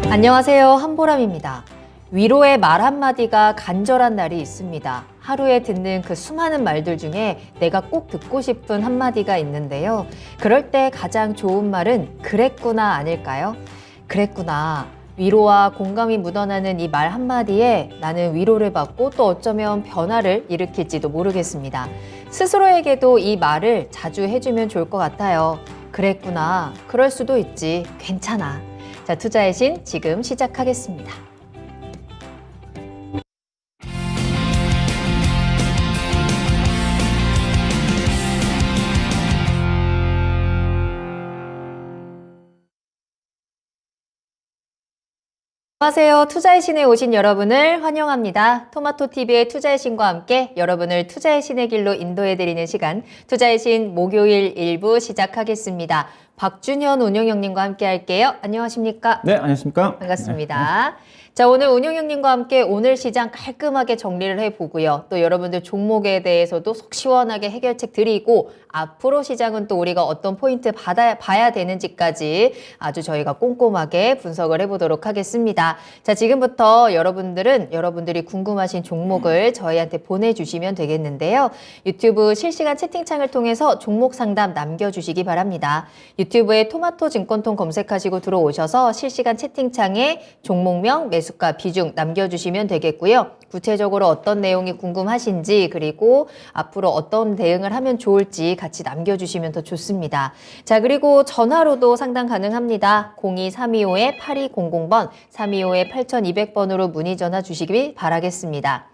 안녕하세요. 한보람입니다. 위로의 말 한마디가 간절한 날이 있습니다. 하루에 듣는 그 수많은 말들 중에 내가 꼭 듣고 싶은 한마디가 있는데요. 그럴 때 가장 좋은 말은 그랬구나 아닐까요? 그랬구나. 위로와 공감이 묻어나는 이 말 한마디에 나는 위로를 받고 또 어쩌면 변화를 일으킬지도 모르겠습니다. 스스로에게도 이 말을 자주 해주면 좋을 것 같아요. 그랬구나. 그럴 수도 있지. 괜찮아. 자, 투자의 신 지금 시작하겠습니다. 안녕하세요. 투자의 신에 오신 여러분을 환영합니다. 토마토TV의 투자의 신과 함께 여러분을 투자의 신의 길로 인도해드리는 시간, 투자의 신 목요일 일부 시작하겠습니다. 박준현 운용형님과 함께 할게요. 안녕하십니까? 네, 안녕하십니까? 반갑습니다. 자, 오늘 운용형님과 함께 오늘 시장 깔끔하게 정리를 해보고요. 또 여러분들 종목에 대해서도 속 시원하게 해결책 드리고 앞으로 시장은 또 우리가 어떤 포인트 봐야 되는지까지 아주 저희가 꼼꼼하게 분석을 해보도록 하겠습니다. 자, 지금부터 여러분들이 궁금하신 종목을 저희한테 보내주시면 되겠는데요. 유튜브 실시간 채팅창을 통해서 종목 상담 남겨주시기 바랍니다. 유튜브에 토마토 증권통 검색하시고 들어오셔서 실시간 채팅창에 종목명, 매수가, 비중 남겨주시면 되겠고요. 구체적으로 어떤 내용이 궁금하신지 그리고 앞으로 어떤 대응을 하면 좋을지 같이 남겨주시면 더 좋습니다. 자, 그리고 전화로도 상담 가능합니다. 02-325-8200번, 325-8200번으로 문의 전화 주시기 바라겠습니다.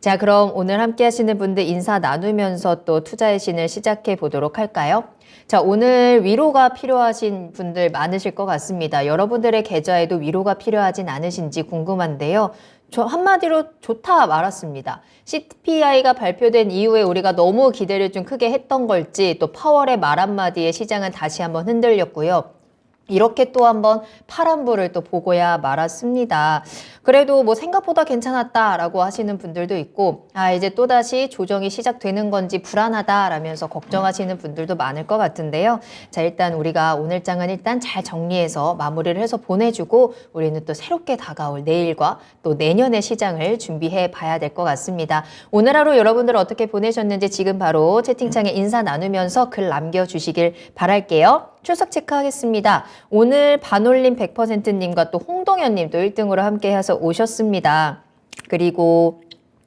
자, 그럼 오늘 함께 하시는 분들 인사 나누면서 또 투자의 신을 시작해 보도록 할까요? 자, 오늘 위로가 필요하신 분들 많으실 것 같습니다. 여러분들의 계좌에도 위로가 필요하진 않으신지 궁금한데요. 저 한마디로 좋다 말았습니다. CPI가 발표된 이후에 우리가 너무 기대를 좀 크게 했던 걸지 또 파월의 말 한마디에 시장은 다시 한번 흔들렸고요. 이렇게 또 한번 파란불을 또 보고야 말았습니다. 그래도 뭐 생각보다 괜찮았다라고 하시는 분들도 있고 이제 또다시 조정이 시작되는 건지 불안하다라면서 걱정하시는 분들도 많을 것 같은데요. 자, 일단 우리가 오늘 장은 일단 잘 정리해서 마무리를 해서 보내주고 우리는 또 새롭게 다가올 내일과 또 내년의 시장을 준비해 봐야 될 것 같습니다. 오늘 하루 여러분들 어떻게 보내셨는지 지금 바로 채팅창에 인사 나누면서 글 남겨주시길 바랄게요. 출석 체크하겠습니다. 오늘 반올림 100%님과 또 홍동현님 또 1등으로 함께 해서 오셨습니다. 그리고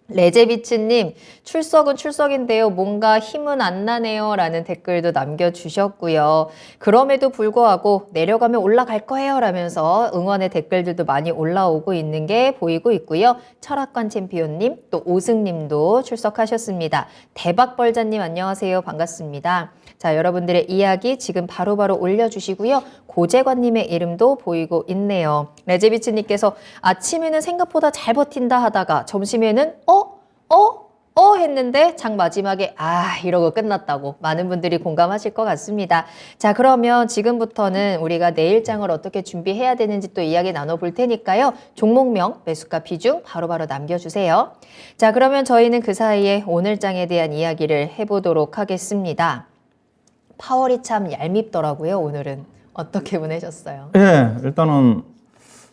레제비츠님, 출석은 출석인데요. 뭔가 힘은 안 나네요. 라는 댓글도 남겨주셨고요. 그럼에도 불구하고 내려가면 올라갈 거예요. 라면서 응원의 댓글들도 많이 올라오고 있는 게 보이고 있고요. 철학관 챔피언님, 또 오승님도 출석하셨습니다. 대박벌자님 안녕하세요. 반갑습니다. 자, 여러분들의 이야기 지금 바로바로 올려주시고요. 고재관님의 이름도 보이고 있네요. 레제비츠님께서 아침에는 생각보다 잘 버틴다 하다가 점심에는 했는데 장 마지막에 이러고 끝났다고 많은 분들이 공감하실 것 같습니다. 자, 그러면 지금부터는 우리가 내일장을 어떻게 준비해야 되는지 또 이야기 나눠볼 테니까요. 종목명, 매수가, 비중 바로바로 남겨주세요. 자, 그러면 저희는 그 사이에 오늘장에 대한 이야기를 해보도록 하겠습니다. 파월이 참 얄밉더라고요. 오늘은 어떻게 보내셨어요? 네, 일단은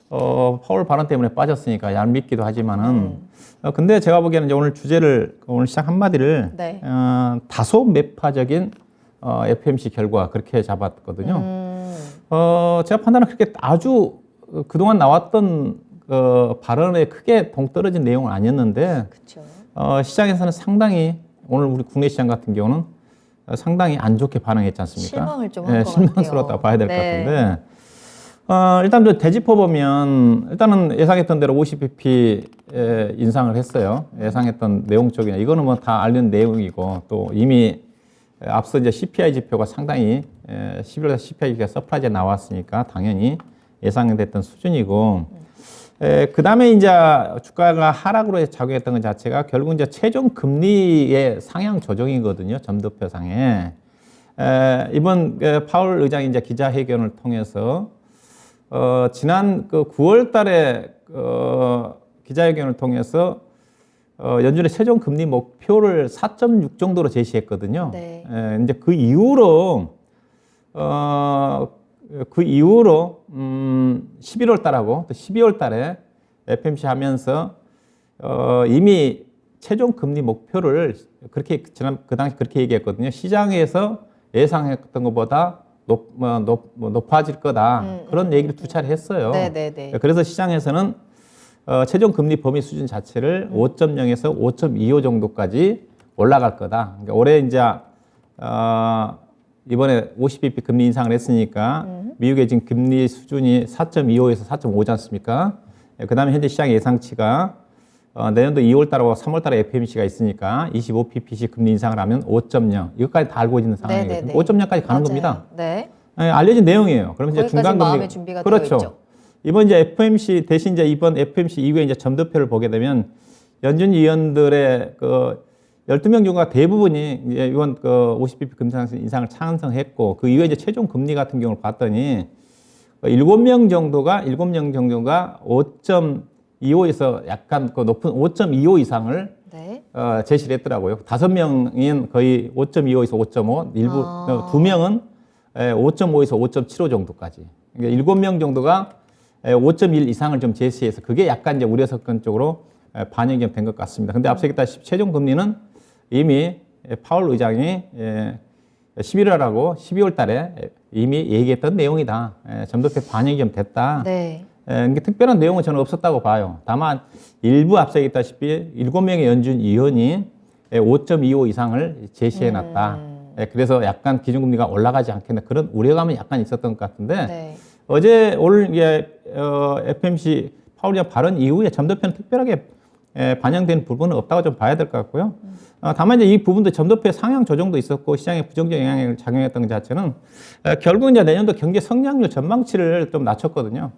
파월 발언 때문에 빠졌으니까 얄밉기도 하지만은 근데 제가 보기에는 이제 오늘 주제를 오늘 시작 한마디를 네. 다소 매파적인 FOMC 결과 그렇게 잡았거든요. 제가 판단은 그렇게 아주 그동안 나왔던 발언에 크게 동떨어진 내용은 아니었는데 그쵸. 시장에서는 상당히 오늘 우리 국내 시장 같은 경우는 상당히 안 좋게 반응했지 않습니까? 실망을 좀 한 것 같아요. 실망스럽다고 봐야 될 것 네. 같은데 일단 저 대지포 보면 일단은 예상했던 대로 50bp 인상을 했어요. 예상했던 내용 쪽이나 이거는 뭐 다 알린 내용이고 또 이미 앞서 이제 CPI 지표가 상당히 11월 CPI 지표가 서프라이즈에 나왔으니까 당연히 예상됐던 수준이고 그 다음에 이제 주가가 하락으로 작용했던 것 자체가 결국 이제 최종 금리의 상향 조정이거든요. 점도표상에. 이번 파월 의장이 이제 기자회견을 통해서 지난 그 9월 달에 기자회견을 통해서 연준의 최종 금리 목표를 4.6 정도로 제시했거든요. 네. 이제 그 이후로 그 이후로 11월 달하고 또 12월 달에 FMC 하면서 이미 최종 금리 목표를 그렇게 그 당시 그렇게 얘기했거든요. 시장에서 예상했던 것보다 높아질 거다. 그런 얘기를 두 차례 했어요. 네네네. 그래서 시장에서는 최종 금리 범위 수준 자체를 5.0에서 5.25 정도까지 올라갈 거다. 그러니까 올해 이제 이번에 50bp 금리 인상을 했으니까 미국의 지금 금리 수준이 4.25에서 4.5지 않습니까? 그 다음에 현재 시장 예상치가 내년도 2월 달하고 3월 달에 FMC가 있으니까 25ppc 금리 인상을 하면 5.0 이것까지 다 알고 있는 상황이거든요. 5.0까지 가는 맞아요. 겁니다. 네. 알려진 내용이에요. 그러면 이제 중간 금리 마음의 준비가 그렇죠. 되어 있죠. 이번 이제 FMC 대신 이제 이번 FMC 이후에 이제 점도표를 보게 되면 연준 위원들의 그 12명 중가 대부분이 이제 이번 그 50bp 금리 인상을 찬성했고 그 이후에 이제 최종 금리 같은 경우를 봤더니 7명 정도가 5.25에서 약간 그 높은 5.25 이상을 네. 제시를 했더라고요. 5명인 거의 5.25에서 5.5, 일부 2명은 5.5에서 5.75 정도까지. 그러니까 7명 정도가 5.1 이상을 좀 제시해서 그게 약간 이제 우려 섞은 쪽으로 반영이 된 것 같습니다. 근데 앞서 얘기했다시피 최종 금리는 이미 파월 의장이 11월하고 12월 달에 이미 얘기했던 내용이다. 점도표 반영이 좀 됐다. 네. 그러니까 특별한 내용은 저는 없었다고 봐요. 다만 일부 앞서 얘기했다시피 7명의 연준 위원이 5.25 이상을 제시해 놨다. 그래서 약간 기준금리가 올라가지 않겠나 그런 우려감은 약간 있었던 것 같은데 네. 어제 오늘 FMC 파월이랑 발언 이후에 점도표는 특별하게 반영된 부분은 없다고 좀 봐야 될 것 같고요. 다만 이제 이 부분도 점도표의 상향 조정도 있었고 시장에 부정적 영향을 작용했던 것 자체는 결국 이제 내년도 경제 성장률 전망치를 좀 낮췄거든요.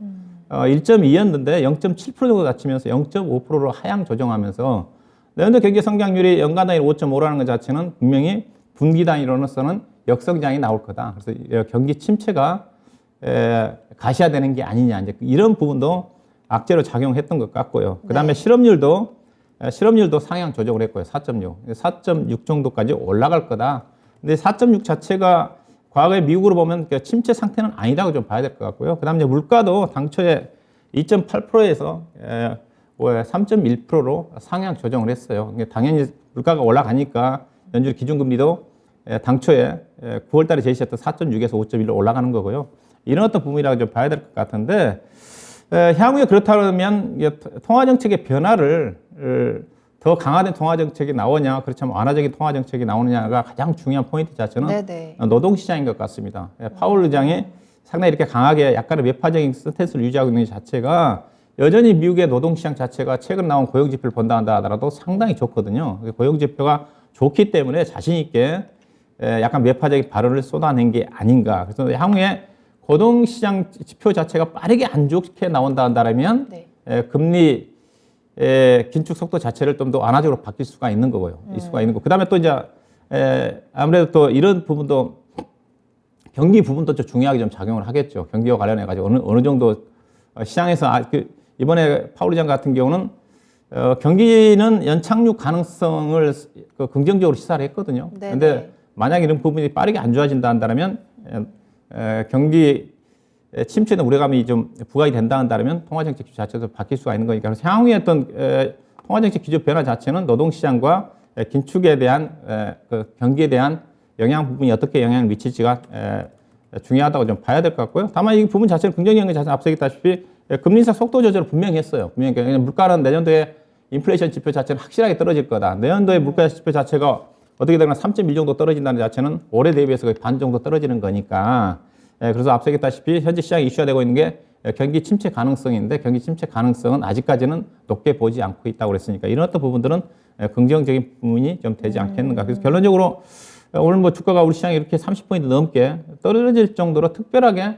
1.2였는데 0.7% 정도 낮추면서 0.5%로 하향 조정하면서 내년도 경제 성장률이 연간 단위 5.5라는 것 자체는 분명히 분기 단위로서는 역성장이 나올 거다. 그래서 경기 침체가 가시화되는 게 아니냐 이제 이런 부분도 악재로 작용했던 것 같고요. 그 다음에 실업률도 상향 조정을 했고요. 4.6 정도까지 올라갈 거다. 근데 4.6 자체가 과거에 미국으로 보면 침체 상태는 아니다고 좀 봐야 될 것 같고요. 그 다음에 이제 물가도 당초에 2.8%에서 3.1%로 상향 조정을 했어요. 당연히 물가가 올라가니까 연준 기준금리도 당초에 9월 달에 제시했던 4.6에서 5.1로 올라가는 거고요. 이런 어떤 부분이라고 좀 봐야 될 것 같은데 향후에 그렇다면 통화정책의 변화를 더 강화된 통화정책이 나오냐 그렇지만 완화적인 통화정책이 나오느냐가 가장 중요한 포인트 자체는 노동시장인 것 같습니다. 파월 의장이 상당히 이렇게 강하게 약간의 매파적인 스탠스를 유지하고 있는 자체가 여전히 미국의 노동시장 자체가 최근 나온 고용지표를 본다 하더라도 상당히 좋거든요. 고용지표가 좋기 때문에 자신 있게 약간 매파적인 발언을 쏟아낸 게 아닌가. 그래서 향후에 고동시장 지표 자체가 빠르게 안 좋게 나온다 한다면 금리 긴축 속도 자체를 좀 더 완화적으로 바뀔 수가 있는 거고요. 그 다음에 또 이제 아무래도 또 이런 부분도 경기 부분도 좀 중요하게 좀 작용을 하겠죠. 경기와 관련해 가지고 어느 정도 시장에서 이번에 파월 의장 같은 경우는 경기는 연착륙 가능성을 긍정적으로 시사를 했거든요. 그런데 만약 이런 부분이 빠르게 안 좋아진다 한다면 경기 침체는 우려감이 좀 부각이 된다 한다면 통화정책 기조 자체도 바뀔 수가 있는 거니까 그래서 향후에 어떤 통화정책 기조 변화 자체는 노동시장과 긴축에 대한 그 경기에 대한 영향 부분이 어떻게 영향을 미칠지가 중요하다고 좀 봐야 될 것 같고요. 다만 이 부분 자체는 긍정적인 영향 자체는 앞서 얘기했다시피 금리 인상 속도 조절을 분명히 했어요. 분명히 물가는 내년도에 인플레이션 지표 자체는 확실하게 떨어질 거다. 내년도에 물가 지표 자체가 어떻게 되거나 3.1 정도 떨어진다는 자체는 올해 대비해서 거의 반 정도 떨어지는 거니까 그래서 앞서 얘기했다시피 현재 시장이 이슈화 되고 있는 게 경기 침체 가능성인데 경기 침체 가능성은 아직까지는 높게 보지 않고 있다고 그랬으니까 이런 어떤 부분들은 긍정적인 부분이 좀 되지 않겠는가. 그래서 결론적으로 오늘 뭐 주가가 우리 시장이 이렇게 30포인트 넘게 떨어질 정도로 특별하게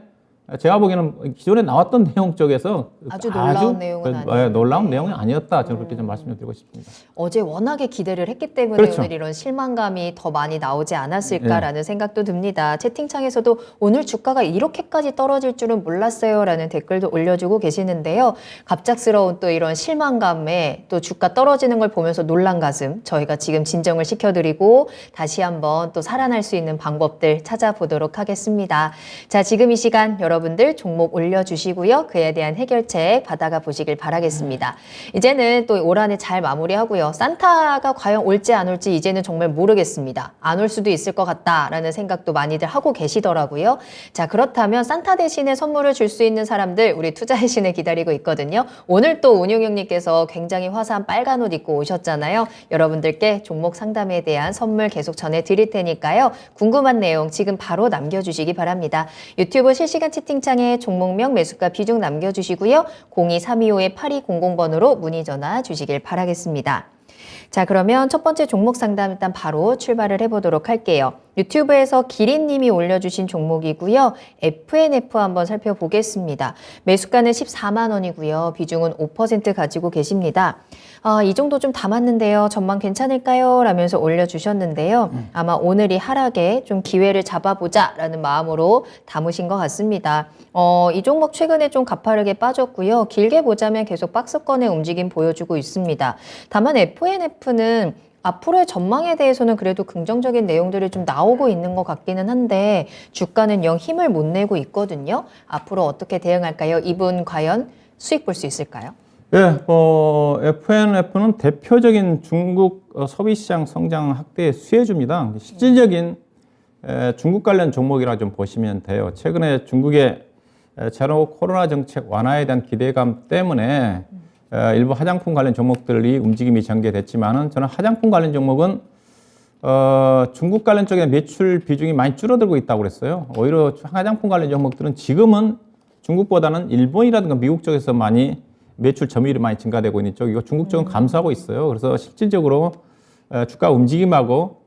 제가 보기에는 기존에 나왔던 내용 쪽에서 아주 놀라운 내용은 아니에요. 놀라운 내용이 아니었다. 저는 그렇게 좀 말씀을 드리고 싶습니다. 어제 워낙에 기대를 했기 때문에 그렇죠. 오늘 이런 실망감이 더 많이 나오지 않았을까라는 생각도 듭니다. 채팅창에서도 오늘 주가가 이렇게까지 떨어질 줄은 몰랐어요라는 댓글도 올려주고 계시는데요. 갑작스러운 또 이런 실망감에 또 주가 떨어지는 걸 보면서 놀란 가슴 저희가 지금 진정을 시켜드리고 다시 한번 또 살아날 수 있는 방법들 찾아보도록 하겠습니다. 자, 지금 이 시간 여러분들 종목 올려주시고요. 그에 대한 해결책 받아가 보시길 바라겠습니다. 이제는 또 올 한 해 잘 마무리하고요. 산타가 과연 올지 안 올지 이제는 정말 모르겠습니다. 안 올 수도 있을 것 같다라는 생각도 많이들 하고 계시더라고요. 자, 그렇다면 산타 대신에 선물을 줄 수 있는 사람들 우리 투자의 신에 기다리고 있거든요. 오늘 또 운용형님께서 굉장히 화사한 빨간 옷 입고 오셨잖아요. 여러분들께 종목 상담에 대한 선물 계속 전해드릴 테니까요. 궁금한 내용 지금 바로 남겨주시기 바랍니다. 유튜브 실시간 채팅창에 종목명 매수가 비중 남겨주시고요. 02-325-8200번으로 문의 전화 주시길 바라겠습니다. 자, 그러면 첫 번째 종목 상담 일단 바로 출발을 해보도록 할게요. 유튜브에서 기린님이 올려주신 종목이고요. FNF 한번 살펴보겠습니다. 매수가는 14만 원이고요. 비중은 5% 가지고 계십니다. 이 정도 좀 담았는데요. 전망 괜찮을까요? 라면서 올려주셨는데요. 아마 오늘이 하락에 좀 기회를 잡아보자 라는 마음으로 담으신 것 같습니다. 이 종목 최근에 좀 가파르게 빠졌고요. 길게 보자면 계속 박스권의 움직임 보여주고 있습니다. 다만 FNF는 앞으로의 전망에 대해서는 그래도 긍정적인 내용들이 좀 나오고 있는 것 같기는 한데 주가는 영 힘을 못 내고 있거든요. 앞으로 어떻게 대응할까요? 이분 과연 수익 볼 수 있을까요? 예, FNF는 대표적인 중국 소비시장 성장 확대의 수혜주입니다. 실질적인 중국 관련 종목이라 좀 보시면 돼요. 최근에 중국의 제로 코로나 정책 완화에 대한 기대감 때문에 일부 화장품 관련 종목들이 움직임이 전개됐지만은 저는 화장품 관련 종목은 중국 관련 쪽에 매출 비중이 많이 줄어들고 있다고 그랬어요. 오히려 화장품 관련 종목들은 지금은 중국보다는 일본이라든가 미국 쪽에서 많이 매출 점유율이 많이 증가되고 있는 쪽이고 중국 쪽은 감소하고 있어요. 그래서 실질적으로 주가 움직임하고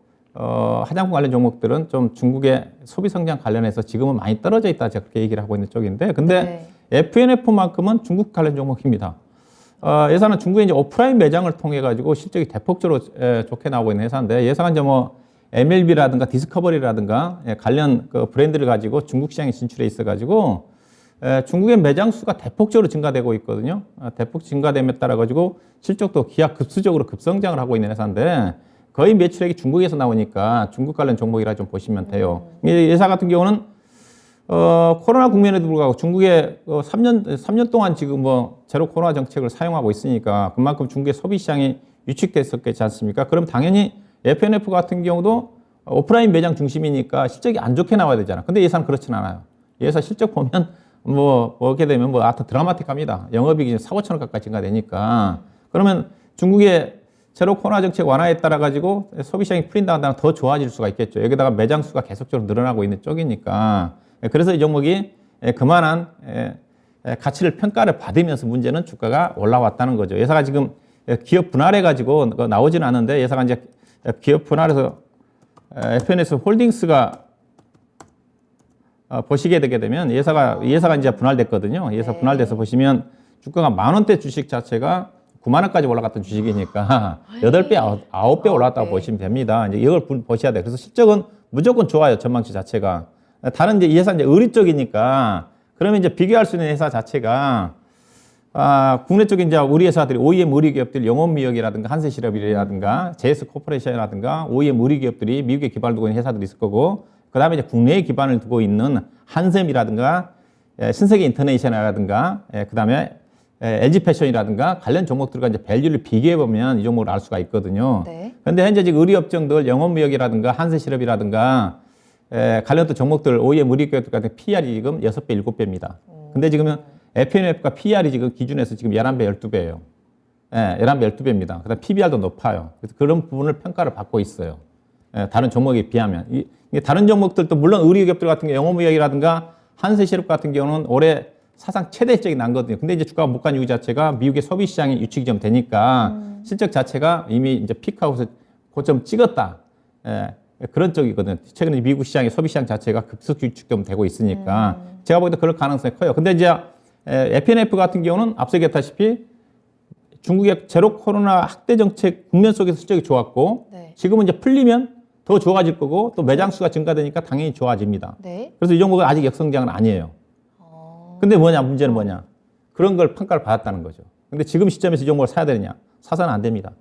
화장품 관련 종목들은 좀 중국의 소비 성장 관련해서 지금은 많이 떨어져 있다 제가 그렇게 얘기를 하고 있는 쪽인데 근데 FNF만큼은 중국 관련 종목입니다. 예상은 중국의 이제 오프라인 매장을 통해 가지고 실적이 대폭적으로 좋게 나오고 있는 회사인데 예상은 이제 뭐 MLB라든가 디스커버리라든가 관련 그 브랜드를 가지고 중국 시장에 진출해 있어 가지고 중국의 매장 수가 대폭적으로 증가되고 있거든요. 대폭 증가됨에 따라 가지고 실적도 기하급수적으로 급성장을 하고 있는 회사인데 거의 매출액이 중국에서 나오니까 중국 관련 종목이라 좀 보시면 돼요. 이 회사 같은 경우는 코로나 국면에도 불구하고 중국에 3년 동안 지금 뭐 제로 코로나 정책을 사용하고 있으니까 그만큼 중국의 소비 시장이 위축됐었겠지 않습니까? 그럼 당연히 FNF 같은 경우도 오프라인 매장 중심이니까 실적이 안 좋게 나와야 되잖아. 근데 예산 그렇진 않아요. 예산 실적 보면 뭐게 되면 아주 드라마틱합니다. 영업이익이 4, 5천억 가까이 증가되니까. 그러면 중국의 제로 코로나 정책 완화에 따라 가지고 소비 시장이 풀린다면 더 좋아질 수가 있겠죠. 여기다가 매장 수가 계속적으로 늘어나고 있는 쪽이니까. 그래서 이 종목이 그만한 가치를 평가를 받으면서 문제는 주가가 올라왔다는 거죠. 회사가 지금 기업 분할해 가지고 나오지는 않는데 회사가 이제 기업 분할해서 FNS 홀딩스가 보시게 되게 되면 회사가 이제 분할됐거든요. 회사 분할돼서 보시면 주가가 10,000원대 주식 자체가 9만 원까지 올라갔던 주식이니까 8배, 9배 올라갔다고 보시면 됩니다. 이제 이걸 보셔야 돼요. 그래서 실적은 무조건 좋아요. 전망치 자체가. 다른 이제 이 회사 이제 의리 쪽이니까 그러면 이제 비교할 수 있는 회사 자체가 국내 쪽에 이제 우리 회사들이 OEM 의리 기업들 영업미역이라든가 한세실업이라든가 JS 코퍼레이션이라든가 OEM 의리 기업들이 미국에 기반을 두고 있는 회사들이 있을 거고 그 다음에 이제 국내에 기반을 두고 있는 한샘이라든가 신세계 인터내셔널이라든가 그 다음에 LG 패션이라든가 관련 종목들과 이제 밸류를 비교해 보면 이 종목을 알 수가 있거든요. 그런데 현재 지금 의리 업종들 영업미역이라든가 한세실업이라든가 관련 또 종목들 OEM 의리 기업들 같은 PER이 지금 6배, 7배입니다. 근데 지금은 FNF가 PER이 지금 기준에서 지금 11배, 12배예요. 11배, 12배입니다. 그다음 PBR도 높아요. 그래서 그런 부분을 평가를 받고 있어요. 다른 종목에 비하면. 다른 종목들도 물론 의류 기업들 같은 경우 영업무역이라든가 한세실업 같은 경우는 올해 사상 최대 실적이 난거든요. 근데 이제 주가가 못 간 이유 자체가 미국의 소비 시장이 유축이 좀 되니까 실적 자체가 이미 이제 피크아웃에서 고점 찍었다. 그런 쪽이거든요. 최근에 미국 시장의 소비 시장 자체가 급속축 좀 되고 있으니까 제가 보기에도 그럴 가능성이 커요. 근데 이제 FNF 같은 경우는 앞서 얘기했다시피 중국의 제로 코로나 확대 정책 국면 속에서 실적이 좋았고 네. 지금은 이제 풀리면 더 좋아질 거고 또 매장 수가 증가되니까 당연히 좋아집니다. 네. 그래서 이 종목은 아직 역성장은 아니에요. 근데 문제는 뭐냐? 그런 걸 평가를 받았다는 거죠. 근데 지금 시점에서 이 종목을 사야 되느냐? 사서는 안 됩니다.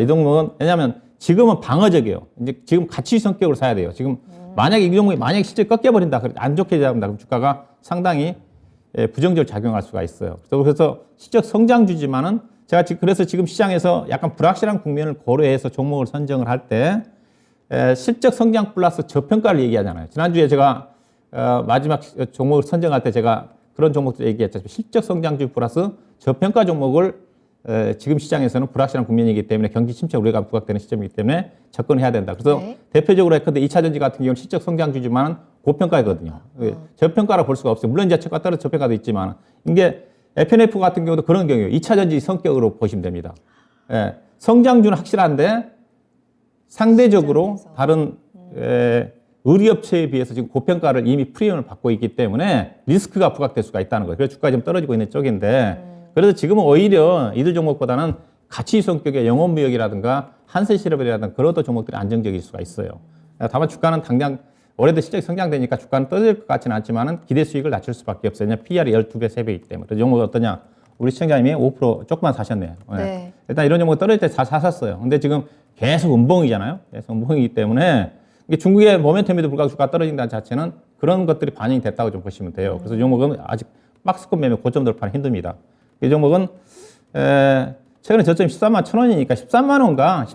이 종목은 왜냐하면 지금은 방어적이에요. 이제 지금 가치 성격으로 사야 돼요. 지금 만약에 이 종목이 만약에 실제 꺾여버린다, 안 좋게 잡는다, 그럼 주가가 상당히 부정적으로 작용할 수가 있어요. 그래서 실적 성장주지만은 제가 그래서 지금 시장에서 약간 불확실한 국면을 고려해서 종목을 선정을 할 때 실적 성장 플러스 저평가를 얘기하잖아요. 지난주에 제가 마지막 종목을 선정할 때 제가 그런 종목도 얘기했죠. 실적 성장주 플러스 저평가 종목을 지금 시장에서는 불확실한 국면이기 때문에 경기 침체 우려가 부각되는 시점이기 때문에 접근해야 된다. 그래서 네. 대표적으로 예컨대 2차전지 같은 경우는 실적 성장주지만 고평가이거든요. 저평가라 볼 수가 없어요. 물론 이제 저가 떨어져 저평가도 있지만 이게 FNF 같은 경우도 그런 경우예요. 2차전지 성격으로 보시면 됩니다. 성장주는 확실한데 상대적으로 다른 의류업체에 비해서 지금 고평가를 이미 프리미엄을 받고 있기 때문에 리스크가 부각될 수가 있다는 거예요. 그래서 주가가 좀 떨어지고 있는 쪽인데 그래서 지금은 오히려 이들 종목보다는 가치 성격의 영업무역이라든가 한세실업이라든가 그런 어떤 종목들이 안정적일 수가 있어요. 다만 주가는 당장 올해도 실적이 성장되니까 주가는 떨어질 것 같지는 않지만 기대 수익을 낮출 수밖에 없어요. PR이 12배, 3배이기 때문에. 그래서 종목이 어떠냐? 우리 시청자님이 5% 조금만 사셨네요. 네. 일단 이런 종목 떨어질 때 다 사셨어요. 근데 지금 계속 음봉이잖아요. 계속 음봉이기 때문에 이게 중국의 모멘텀에도 불구하고 주가가 떨어진다는 자체는 그런 것들이 반영이 됐다고 좀 보시면 돼요. 그래서 이 종목은 아직 박스권 매매 고점 돌파는 힘듭니다. 이 종목은 최근에 저점이 13만 1,000원이니까 13만 원과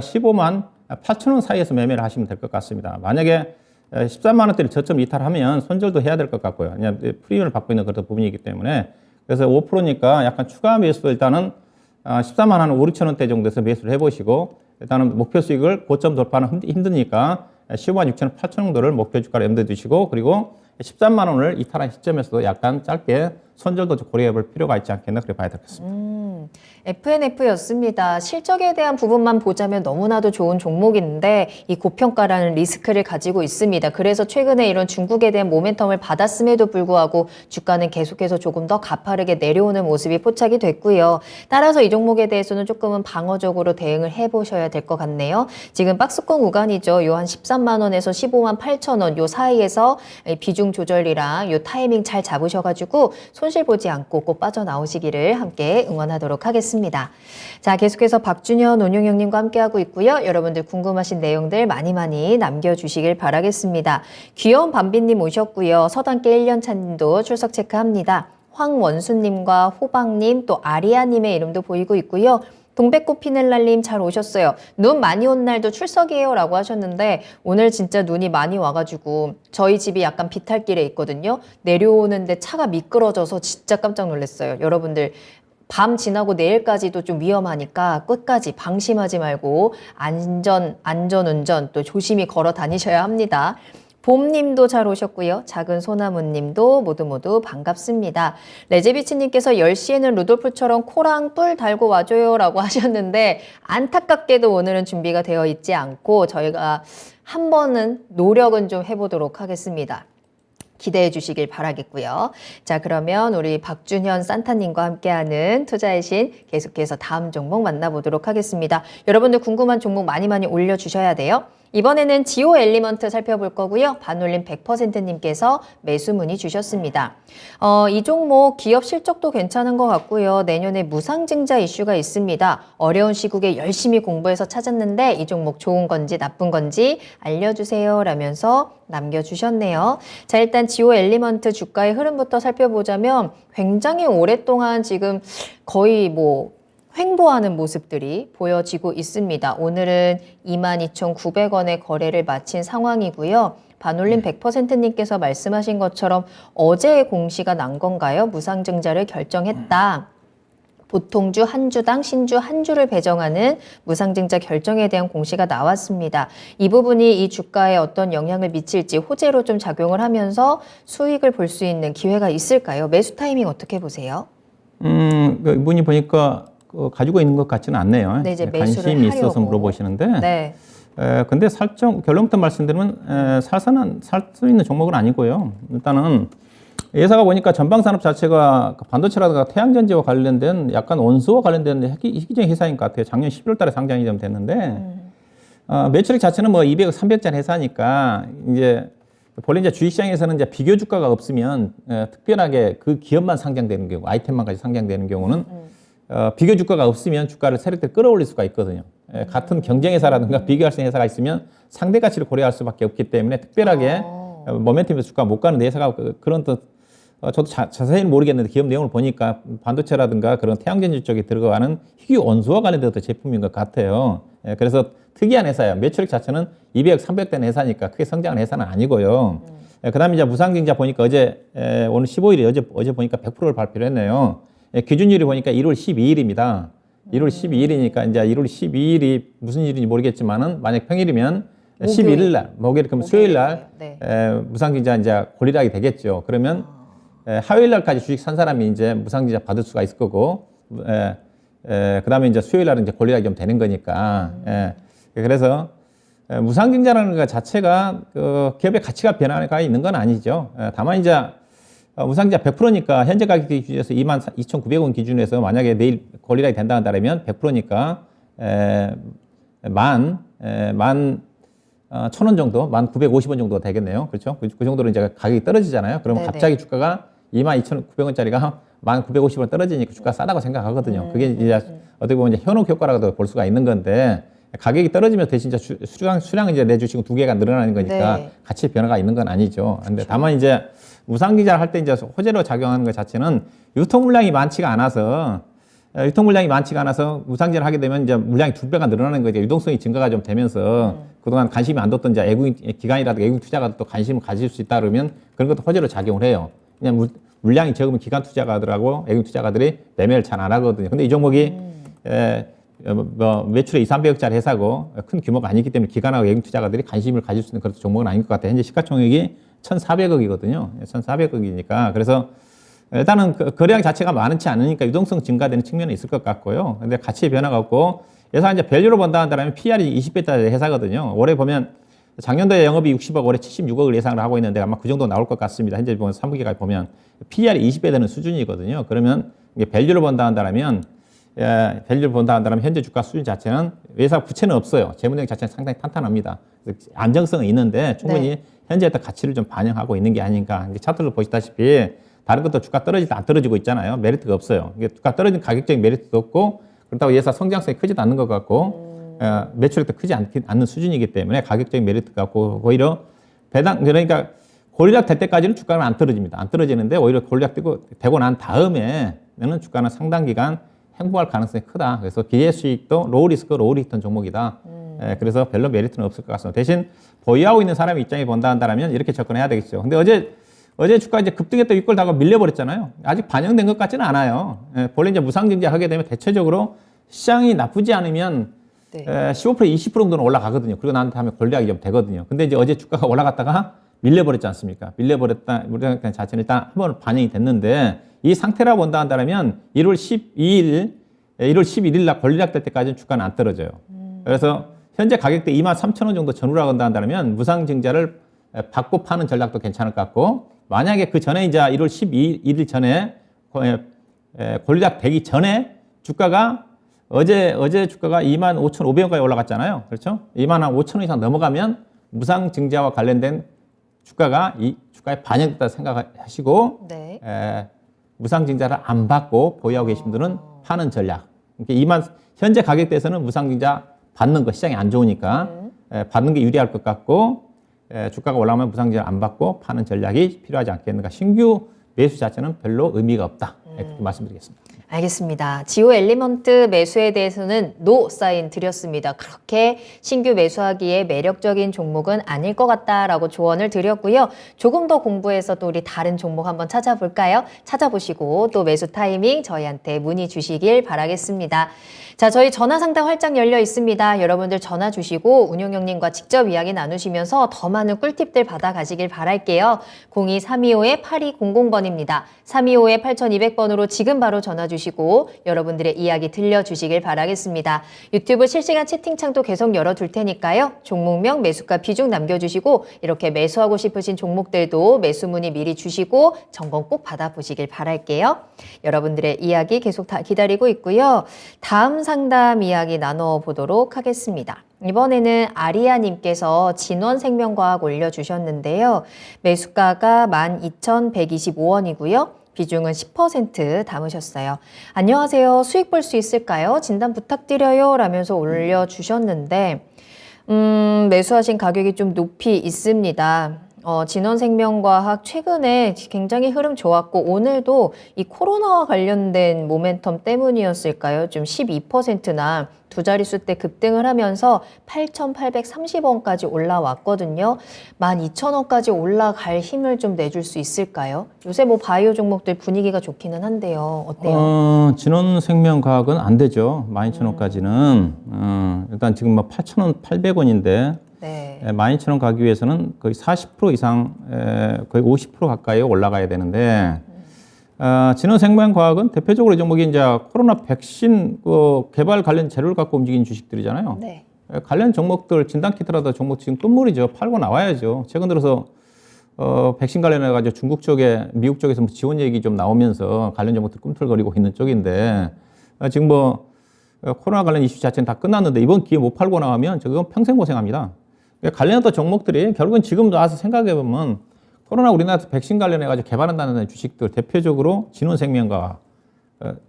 15만 8천 원 사이에서 매매를 하시면 될 것 같습니다. 만약에 13만 원대를 저점 이탈하면 손절도 해야 될 것 같고요. 그냥 프리미엄을 받고 있는 그런 부분이기 때문에 그래서 5%니까 약간 추가 매수 일단은 13만 한 5, 6천 원대 정도에서 매수를 해보시고 일단은 목표 수익을 고점 돌파는 힘드니까 15만 6천 원, 8천 정도를 목표 주가로 염두에 두시고 그리고 13만 원을 이탈한 시점에서도 약간 짧게 손절도 좀 고려해 볼 필요가 있지 않겠나 그렇게 봐야 되겠습니다. FNF였습니다. 실적에 대한 부분만 보자면 너무나도 좋은 종목인데 이 고평가라는 리스크를 가지고 있습니다. 그래서 최근에 이런 중국에 대한 모멘텀을 받았음에도 불구하고 주가는 계속해서 조금 더 가파르게 내려오는 모습이 포착이 됐고요. 따라서 이 종목에 대해서는 조금은 방어적으로 대응을 해보셔야 될 것 같네요. 지금 박스권 구간이죠. 요 한 13만 원에서 15만 8천 원 요 사이에서 비중 조절이랑 요 타이밍 잘 잡으셔가지고 손실 보지 않고 꼭 빠져나오시기를 함께 응원하도록 하겠습니다. 자, 계속해서 박준현 운용형님과 함께하고 있고요. 여러분들 궁금하신 내용들 많이 남겨주시길 바라겠습니다. 귀여운 밤비님 오셨고요. 서당계 1년차님도 출석 체크합니다. 황원수님과 호박님 또 아리아님의 이름도 보이고 있고요. 동백꽃 피는 날님 잘 오셨어요. 눈 많이 온 날도 출석이에요 라고 하셨는데 오늘 진짜 눈이 많이 와가지고 저희 집이 약간 비탈길에 있거든요. 내려오는데 차가 미끄러져서 진짜 깜짝 놀랐어요. 여러분들 밤 지나고 내일까지도 좀 위험하니까 끝까지 방심하지 말고 안전운전 또 조심히 걸어 다니셔야 합니다. 봄님도 잘 오셨고요. 작은 소나무님도 모두 반갑습니다. 레제비치님께서 10시에는 루돌프처럼 코랑 뿔 달고 와줘요 라고 하셨는데 안타깝게도 오늘은 준비가 되어 있지 않고 저희가 한 번은 노력은 좀 해보도록 하겠습니다. 기대해 주시길 바라겠고요. 자, 그러면 우리 박준현 산타님과 함께하는 투자의 신 계속해서 다음 종목 만나보도록 하겠습니다. 여러분들 궁금한 종목 많이 올려주셔야 돼요. 이번에는 지오 엘리먼트 살펴볼 거고요. 반올림 100%님께서 매수 문의 주셨습니다. 이 종목 기업 실적도 괜찮은 것 같고요. 내년에 무상증자 이슈가 있습니다. 어려운 시국에 열심히 공부해서 찾았는데 이 종목 좋은 건지 나쁜 건지 알려주세요 라면서 남겨주셨네요. 자, 일단 지오 엘리먼트 주가의 흐름부터 살펴보자면 굉장히 오랫동안 지금 거의 횡보하는 모습들이 보여지고 있습니다. 오늘은 22,900원의 거래를 마친 상황이고요. 반올림 100%님께서 말씀하신 것처럼 어제 공시가 난 건가요? 무상증자를 결정했다. 보통주 한 주당 신주 한 주를 배정하는 무상증자 결정에 대한 공시가 나왔습니다. 이 부분이 이 주가에 어떤 영향을 미칠지 호재로 좀 작용을 하면서 수익을 볼 수 있는 기회가 있을까요? 매수 타이밍 어떻게 보세요? 이분이 보니까 가지고 있는 것 같지는 않네요. 네, 이제 관심이 있어서 물어보시는데 네. 근데 결론부터 말씀드리면 살 수 있는 종목은 아니고요. 일단은 예사가 보니까 전방산업 자체가 반도체라든가 태양전지와 관련된 약간 원수와 관련된 희귀적인 회사인 것 같아요. 작년 11월 달에 상장이 좀 됐는데 매출액 자체는 뭐 200억, 300억짜리 회사니까 이제 본래 이제 주식시장에서는 이제 비교 주가가 없으면 특별하게 그 기업만 상장되는 경우, 아이템만까지 상장되는 경우는 비교 주가가 없으면 주가를 세력들 끌어올릴 수가 있거든요. 같은 경쟁 회사라든가 비교할 수 있는 회사가 있으면 상대 가치를 고려할 수밖에 없기 때문에 특별하게 모멘텀에서 주가 못 가는 회사가 그런 또 저도 자세히는 모르겠는데 기업 내용을 보니까 반도체라든가 그런 태양전지 쪽에 들어가는 희귀 원수와 관련된 제품인 것 같아요. 그래서 특이한 회사예요. 매출액 자체는 200억, 300억 되는 회사니까 크게 성장한 회사는 아니고요. 그다음에 이제 무상증자 보니까 오늘 15일이 어제 보니까 100%를 발표를 했네요. 기준일이 보니까 1월 12일입니다. 1월 12일이니까 이제 1월 12일이 무슨 일인지 모르겠지만은 만약 평일이면 11일 날, 목요일 그럼 수요일 날 무상증자 이제 권리락이 되겠죠. 그러면 화요일 날까지 주식 산 사람이 이제 무상증자 받을 수가 있을 거고, 그다음에 이제 수요일 날은 이제 권리락이 좀 되는 거니까. 그래서 무상증자라는 것 자체가 그 기업의 가치가 변화가 있는 건 아니죠. 다만 이제 무상증자 100%니까 현재 가격 기준에서 22,900원 기준에서 만약에 내일 권리락이 된다 한다면 100%니까 11,000원 정도, 1,950원 정도가 되겠네요. 그렇죠? 그 정도로 이제 가격이 떨어지잖아요. 그러면 네네. 갑자기 주가가 22,900원짜리가 1,950원 떨어지니까 주가 싸다고 생각하거든요. 그게 이제 어떻게 보면 이제 현혹 효과라고도 볼 수가 있는 건데 가격이 떨어지면 대신 이제 수량을 이제 내주시고 두 개가 늘어나는 거니까 네. 가치 변화가 있는 건 아니죠. 근데 다만 이제 무상증자를 할 때 이제 호재로 작용하는 것 자체는 유통 물량이 많지가 않아서 무상증자를 하게 되면 이제 물량이 2배가 늘어나는 거죠. 유동성이 증가가 좀 되면서 그동안 관심이 안 뒀던 이제 기관이라든가 외국 투자가 또 관심을 가질 수 있다 그러면 그런 것도 호재로 작용을 해요. 그냥 물량이 적으면 기관 투자가들하고 외국 투자가들이 매매를 잘 안 하거든요. 근데 이 종목이 매출에 200~300억짜리 회사고 큰 규모가 아니기 때문에 기관하고 외국 투자가들이 관심을 가질 수 있는 그런 종목은 아닌 것 같아요. 현재 시가총액이 1,400억이거든요. 1,400억이니까. 그래서 일단은 거래량 자체가 많지 않으니까 유동성 증가되는 측면이 있을 것 같고요. 근데 가치의 변화가 없고 예상 이제 밸류로 본다 한다면 PR이 20배짜리 회사거든요. 올해 보면 작년도에 영업이 60억, 올해 76억을 예상을 하고 있는데 아마 그 정도 나올 것 같습니다. 현재 보면 3분기까지 보면 PR이 20배 되는 수준이거든요. 그러면 이게 밸류로 본다 한다면 현재 주가 수준 자체는 회사 부채는 없어요. 재무력 자체는 상당히 탄탄합니다. 그래서 안정성은 있는데 충분히 현재의 가치를 좀 반영하고 있는 게 아닌가. 이제 차트를 보시다시피 다른 것도 주가 떨어지도 안 떨어지고 있잖아요. 메리트가 없어요. 이게 주가 떨어진 가격적인 메리트도 없고 그렇다고 회사 성장성이 크지도 않는 것 같고 매출액도 크지 않는 수준이기 때문에 가격적인 메리트가 없고 오히려 그러니까 권리락 될 때까지는 주가는 안 떨어집니다. 안 떨어지는데 오히려 권리락 되고 난 다음에는 주가는 상당 기간 행보할 가능성이 크다. 그래서 기회 수익도 로우 리스크, 로우 리턴 종목이다. 그래서 별로 메리트는 없을 것 같습니다. 대신 보유하고 있는 사람의 입장에 본다 한다면 이렇게 접근해야 되겠죠. 근데 어제 주가 이제 급등했다 6개월 다가 밀려버렸잖아요. 아직 반영된 것 같지는 않아요. 본래 이제 무상증자 하게 되면 대체적으로 시장이 나쁘지 않으면 15% 20% 정도는 올라가거든요. 그리고 난 다음에 권리락이 좀 되거든요. 근데 이제 어제 주가가 올라갔다가 밀려버렸지 않습니까? 밀려버렸다는 자체는 일단 한 번 반영이 됐는데 이 상태라 본다 한다면 1월 11일 날 권리락 될 때까지는 주가는 안 떨어져요. 그래서 현재 가격대 23,000원 정도 전후라 본다 한다면 무상증자를 받고 파는 전략도 괜찮을 것 같고 만약에 그 전에 이제 1월 12일 전에 권리락 되기 전에 주가가 어제 주가가 25,500원까지 올라갔잖아요. 그렇죠? 25,000원 이상 넘어가면 무상증자와 관련된 주가가 이 주가에 반영됐다 생각하시고 무상증자를 안 받고 보유하고 계신 분들은 파는 전략. 그러니까 현재 가격대에서는 무상증자 받는 거 시장이 안 좋으니까 받는 게 유리할 것 같고 주가가 올라오면 무상증자를 안 받고 파는 전략이 필요하지 않겠는가. 신규 매수 자체는 별로 의미가 없다. 그렇게 말씀드리겠습니다. 알겠습니다. 지오 엘리먼트 매수에 대해서는 노 사인 드렸습니다. 그렇게 신규 매수하기에 매력적인 종목은 아닐 것 같다라고 조언을 드렸고요. 조금 더 공부해서 또 우리 다른 종목 한번 찾아볼까요? 찾아보시고 또 매수 타이밍 저희한테 문의 주시길 바라겠습니다. 자, 저희 전화 상담 활짝 열려 있습니다. 여러분들 전화 주시고 운용형님과 직접 이야기 나누시면서 더 많은 꿀팁들 받아가시길 바랄게요. 02-325-8200번입니다. 325-8200번으로 번호로 지금 바로 전화 주시고 여러분들의 이야기 들려주시길 바라겠습니다. 유튜브 실시간 채팅창도 계속 열어둘 테니까요. 종목명, 매수가 비중 남겨주시고 이렇게 매수하고 싶으신 종목들도 매수 문의 미리 주시고 점검 꼭 받아보시길 바랄게요. 여러분들의 이야기 계속 다 기다리고 있고요. 다음 상담 이야기 나눠보도록 하겠습니다. 이번에는 아리아님께서 진원생명과학 올려주셨는데요. 매수가가 12,125원이고요. 비중은 10% 담으셨어요. 안녕하세요. 수익 볼 수 있을까요? 진단 부탁드려요. 라면서 올려주셨는데 매수하신 가격이 좀 높이 있습니다. 진원생명과학 최근에 굉장히 흐름 좋았고 오늘도 이 코로나와 관련된 모멘텀 때문이었을까요? 좀 12%나 두 자릿수 때 급등을 하면서 8,830원까지 올라왔거든요. 12,000원까지 올라갈 힘을 좀 내줄 수 있을까요? 요새 뭐 바이오 종목들 분위기가 좋기는 한데요. 어때요? 진원생명과학은 안 되죠. 12,000원까지는. 일단 지금 막 8,800원인데 네. 12,000원 가기 위해서는 거의 40% 이상, 거의 50% 가까이 올라가야 되는데 진원생명과학은 대표적으로 이 종목이 이제 코로나 백신 개발 관련 재료를 갖고 움직이는 주식들이잖아요. 네. 관련 종목들 진단키트라도 종목 지금 끝물이죠. 팔고 나와야죠. 최근 들어서 백신 관련해 가지고 중국 쪽에 미국 쪽에서 뭐 지원 얘기 좀 나오면서 관련 종목들 꿈틀거리고 있는 쪽인데 지금 뭐 코로나 관련 이슈 자체는 다 끝났는데 이번 기회에 못 팔고 나가면 저건 평생 고생합니다. 관련했던 종목들이 결국은 지금 와서 생각해 보면 코로나 우리나라에서 백신 관련해 가지고 개발한다는 주식들 대표적으로 진원생명과학.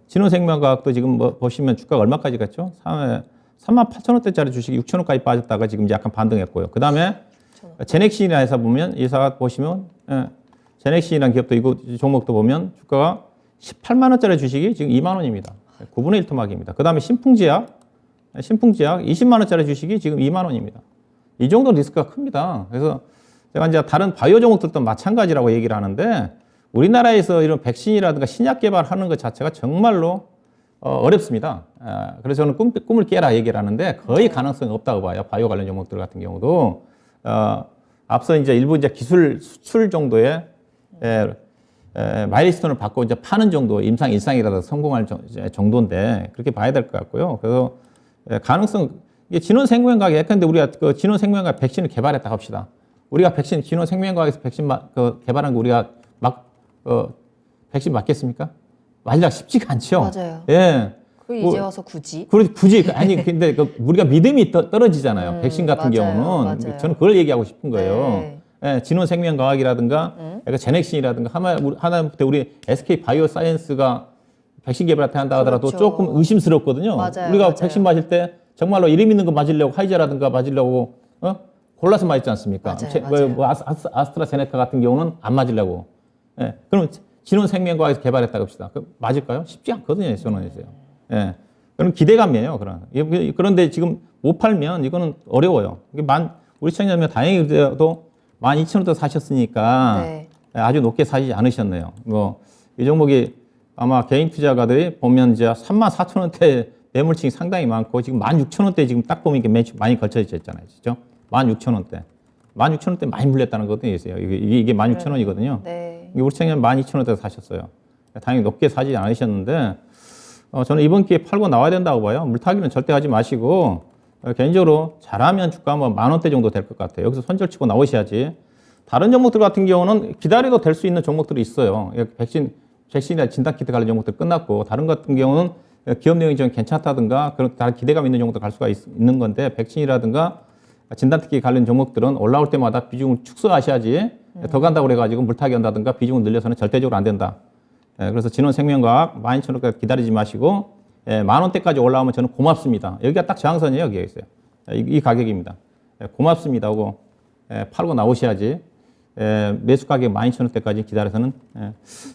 진원생명과학도 지금 뭐 보시면 주가가 얼마까지 갔죠? 38,000원대짜리 주식이 6,000원까지 빠졌다가 지금 이제 약간 반등했고요. 그 다음에 제넥신이라 해서 보면 이 회사가 보시면 제넥신이라는 기업도 이거 종목도 보면 주가가 18만 원짜리 주식이 지금 2만 원입니다. 9분의 1 토막입니다. 그 다음에 신풍지약 20만 원짜리 주식이 지금 2만 원입니다. 이 정도 리스크가 큽니다. 그래서 제가 이제 다른 바이오 종목들도 마찬가지라고 얘기를 하는데 우리나라에서 이런 백신이라든가 신약 개발하는 것 자체가 정말로 어렵습니다. 그래서 저는 꿈을 깨라 얘기를 하는데 거의 가능성이 없다고 봐요. 바이오 관련 종목들 같은 경우도 앞서 이제 일부 이제 기술 수출 정도의 마일스톤을 받고 이제 파는 정도 임상 일상이라도 성공할 정도인데 그렇게 봐야 될 것 같고요. 그래서 가능성 이게 진원생명과학이 예컨대 우리가 그 진원생명과학 백신을 개발했다 합시다. 우리가 백신 진원생명과학에서 백신 개발한 거 우리가 백신 맞겠습니까? 맞으기가 쉽지가 않죠. 맞아요. 예. 이제 와서 굳이? 굳이 아니 근데 우리가 믿음이 떨어지잖아요. 백신 같은 맞아요. 경우는 맞아요. 저는 그걸 얘기하고 싶은 거예요. 네. 예, 진원생명과학이라든가 제넥신이라든가 하다못해 우리 SK 바이오사이언스가 백신 개발한테 한다 하더라도 그렇죠. 조금 의심스럽거든요. 맞아요. 우리가 맞아요. 백신 맞을 때 정말로 이름 있는 거 맞으려고 화이자라든가 맞으려고 골라서 맞지 않습니까? 맞아요. 뭐 아스트라제네카 같은 경우는 안 맞으려고. 예, 그럼 진원생명과학에서 개발했다고 합시다. 맞을까요? 쉽지 않거든요. 저는. 예. 그런 기대감이에요. 그런데 지금 못 팔면 이거는 어려워요. 우리 청자면 다행히 그래도 12,000원대 사셨으니까 네. 아주 높게 사지 않으셨네요. 이 종목이 아마 개인 투자가들이 보면 이제 34,000원대 매물층이 상당히 많고 지금 16,000원대 지금 딱 보면 이게 매출 많이 걸쳐져 있잖아요. 그죠? 16,000원대. 16,000원대 많이 물렸다는 것도 있어요. 이게 16,000원이거든요. 네. 우리 청년 12,000원대 사셨어요. 당연히 높게 사지 않으셨는데 저는 이번 기회에 팔고 나와야 된다고 봐요. 물타기는 절대 하지 마시고 개인적으로 잘하면 주가 뭐 10,000원대 정도 될 것 같아요. 여기서 손절치고 나오셔야지. 다른 종목들 같은 경우는 기다려도 될 수 있는 종목들이 있어요. 백신이나 진단키트 관련 종목들 끝났고 다른 것 같은 경우는 기업 내용이 좀 괜찮다든가 그런 다른 기대감 있는 종목도 갈 수가 있는 건데 백신이라든가 진단키트 관련 종목들은 올라올 때마다 비중을 축소하셔야지 더 간다고 그래가지고 물타기 한다든가 비중을 늘려서는 절대적으로 안 된다. 그래서 진원생명과학 12,000원까지 기다리지 마시고 10,000원대까지 올라오면 저는 고맙습니다. 여기가 딱 저항선이에요. 여기가 있어요. 이 가격입니다. 고맙습니다 하고 팔고 나오셔야지 매수 가격 12,000원대까지 기다려서는